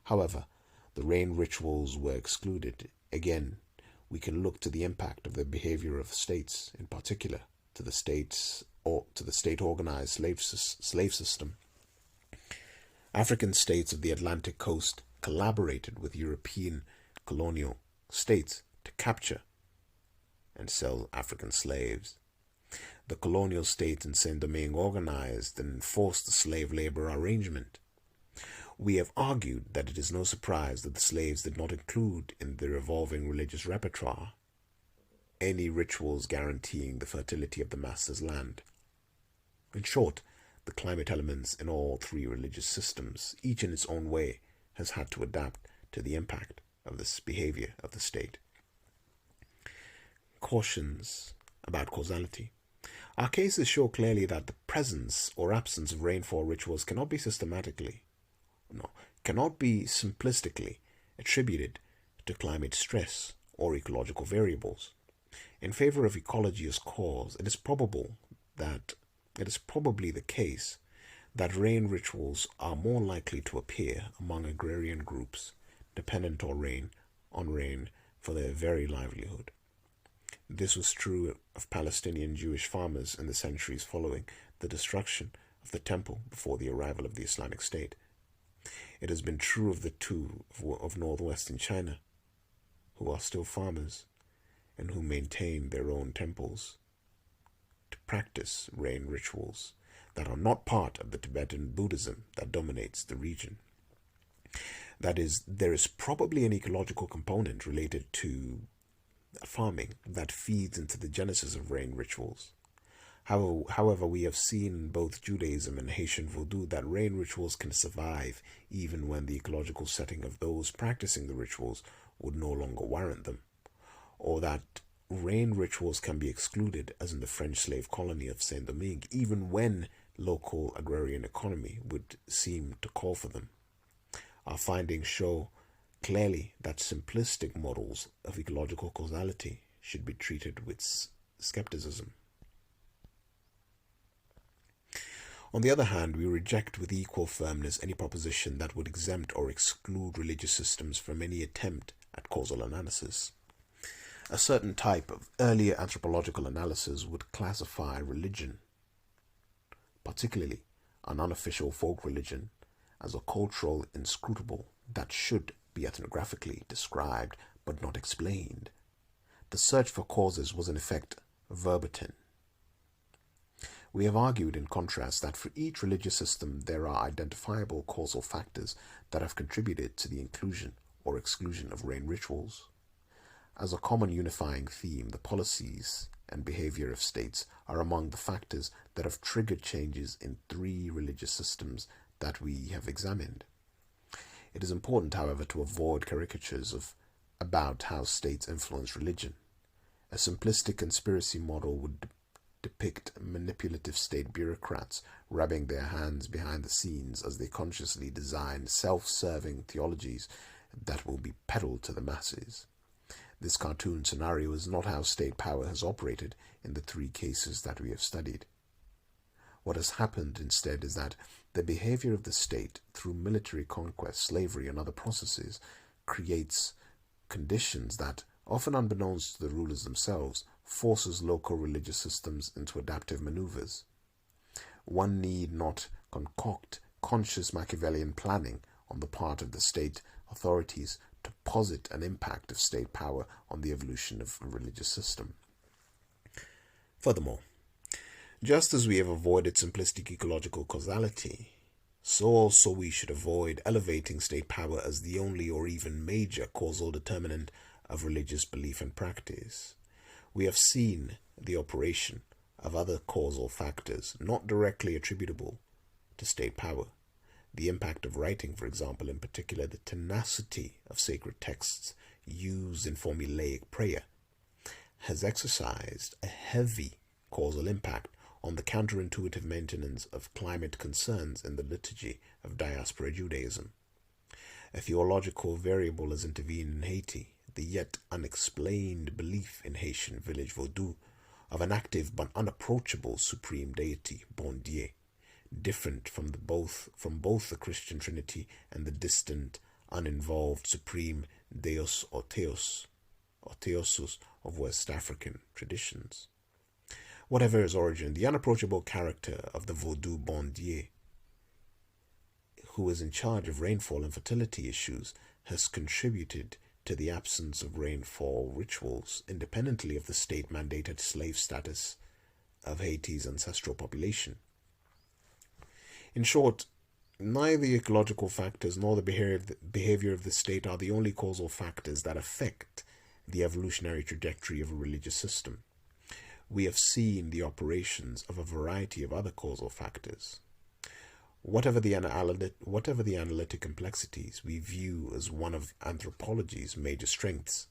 However, the rain rituals were excluded. Again, we can look to the impact of the behavior of states, in particular to the state-organized slave system. African states of the Atlantic coast collaborated with European colonial states to capture and sell African slaves. The colonial states in Saint-Domingue organized and enforced the slave labor arrangement. We have argued that it is no surprise that the slaves did not include in their evolving religious repertoire any rituals guaranteeing the fertility of the master's land. In short, the climate elements in all three religious systems, each in its own way, has had to adapt to the impact of this behavior of the state. Cautions about causality. Our cases show clearly that the presence or absence of rainfall rituals cannot be simplistically attributed to climate stress or ecological variables. In favor of ecology as cause, it is probably the case that rain rituals are more likely to appear among agrarian groups dependent on rain for their very livelihood. This was true of Palestinian Jewish farmers in the centuries following the destruction of the temple before the arrival of the Islamic State. It has been true of the Tu of northwestern China, who are still farmers and who maintain their own temples to practice rain rituals that are not part of the Tibetan Buddhism that dominates the region. That is, there is probably an ecological component related to farming that feeds into the genesis of rain rituals. However, we have seen in both Judaism and Haitian Vodou that rain rituals can survive even when the ecological setting of those practicing the rituals would no longer warrant them, or that rain rituals can be excluded, as in the French slave colony of Saint-Domingue, even when local agrarian economy would seem to call for them. Our findings show clearly that simplistic models of ecological causality should be treated with skepticism. On the other hand, we reject with equal firmness any proposition that would exempt or exclude religious systems from any attempt at causal analysis. A certain type of earlier anthropological analysis would classify religion, particularly an unofficial folk religion, as a cultural inscrutable that should be ethnographically described but not explained. The search for causes was in effect verboten. We have argued, in contrast, that for each religious system there are identifiable causal factors that have contributed to the inclusion or exclusion of rain rituals. As a common unifying theme, the policies and behavior of states are among the factors that have triggered changes in 3 religious systems that we have examined. It is important, however, to avoid caricatures about how states influence religion. A simplistic conspiracy model would depict manipulative state bureaucrats rubbing their hands behind the scenes as they consciously design self-serving theologies that will be peddled to the masses. This cartoon scenario is not how state power has operated in the 3 cases that we have studied. What has happened instead is that the behavior of the state through military conquest, slavery, and other processes creates conditions that, often unbeknownst to the rulers themselves, forces local religious systems into adaptive maneuvers. One need not concoct conscious Machiavellian planning on the part of the state authorities to posit an impact of state power on the evolution of a religious system. Furthermore, just as we have avoided simplistic ecological causality, so also we should avoid elevating state power as the only or even major causal determinant of religious belief and practice. We have seen the operation of other causal factors not directly attributable to state power. The impact of writing, for example, in particular the tenacity of sacred texts used in formulaic prayer, has exercised a heavy causal impact on the counterintuitive maintenance of climate concerns in the liturgy of diaspora Judaism. A theological variable has intervened in Haiti, the yet unexplained belief in Haitian village Vodou of an active but unapproachable supreme deity, Bon Dieu, different from both the Christian Trinity and the distant, uninvolved supreme Deus or Theosus of West African traditions. Whatever his origin, the unapproachable character of the Vodou Bon Dieu, who is in charge of rainfall and fertility issues, has contributed to the absence of rainfall rituals independently of the state-mandated slave status of Haiti's ancestral population. In short, neither the ecological factors nor the behavior of the state are the only causal factors that affect the evolutionary trajectory of a religious system. We have seen the operations of a variety of other causal factors. Whatever the analytic complexities, we view as one of anthropology's major strengths,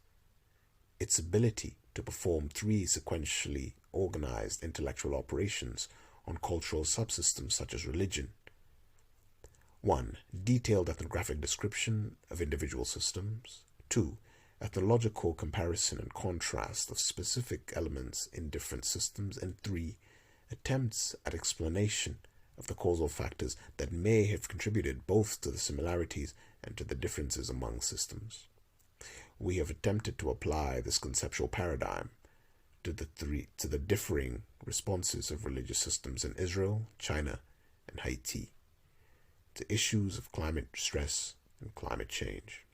its ability to perform 3 sequentially organized intellectual operations on cultural subsystems such as religion. 1. Detailed ethnographic description of individual systems. 2. Ethnological comparison and contrast of specific elements in different systems. And 3. Attempts at explanation of the causal factors that may have contributed both to the similarities and to the differences among systems. We have attempted to apply this conceptual paradigm to the differing responses of religious systems in Israel, China, and Haiti to issues of climate stress and climate change.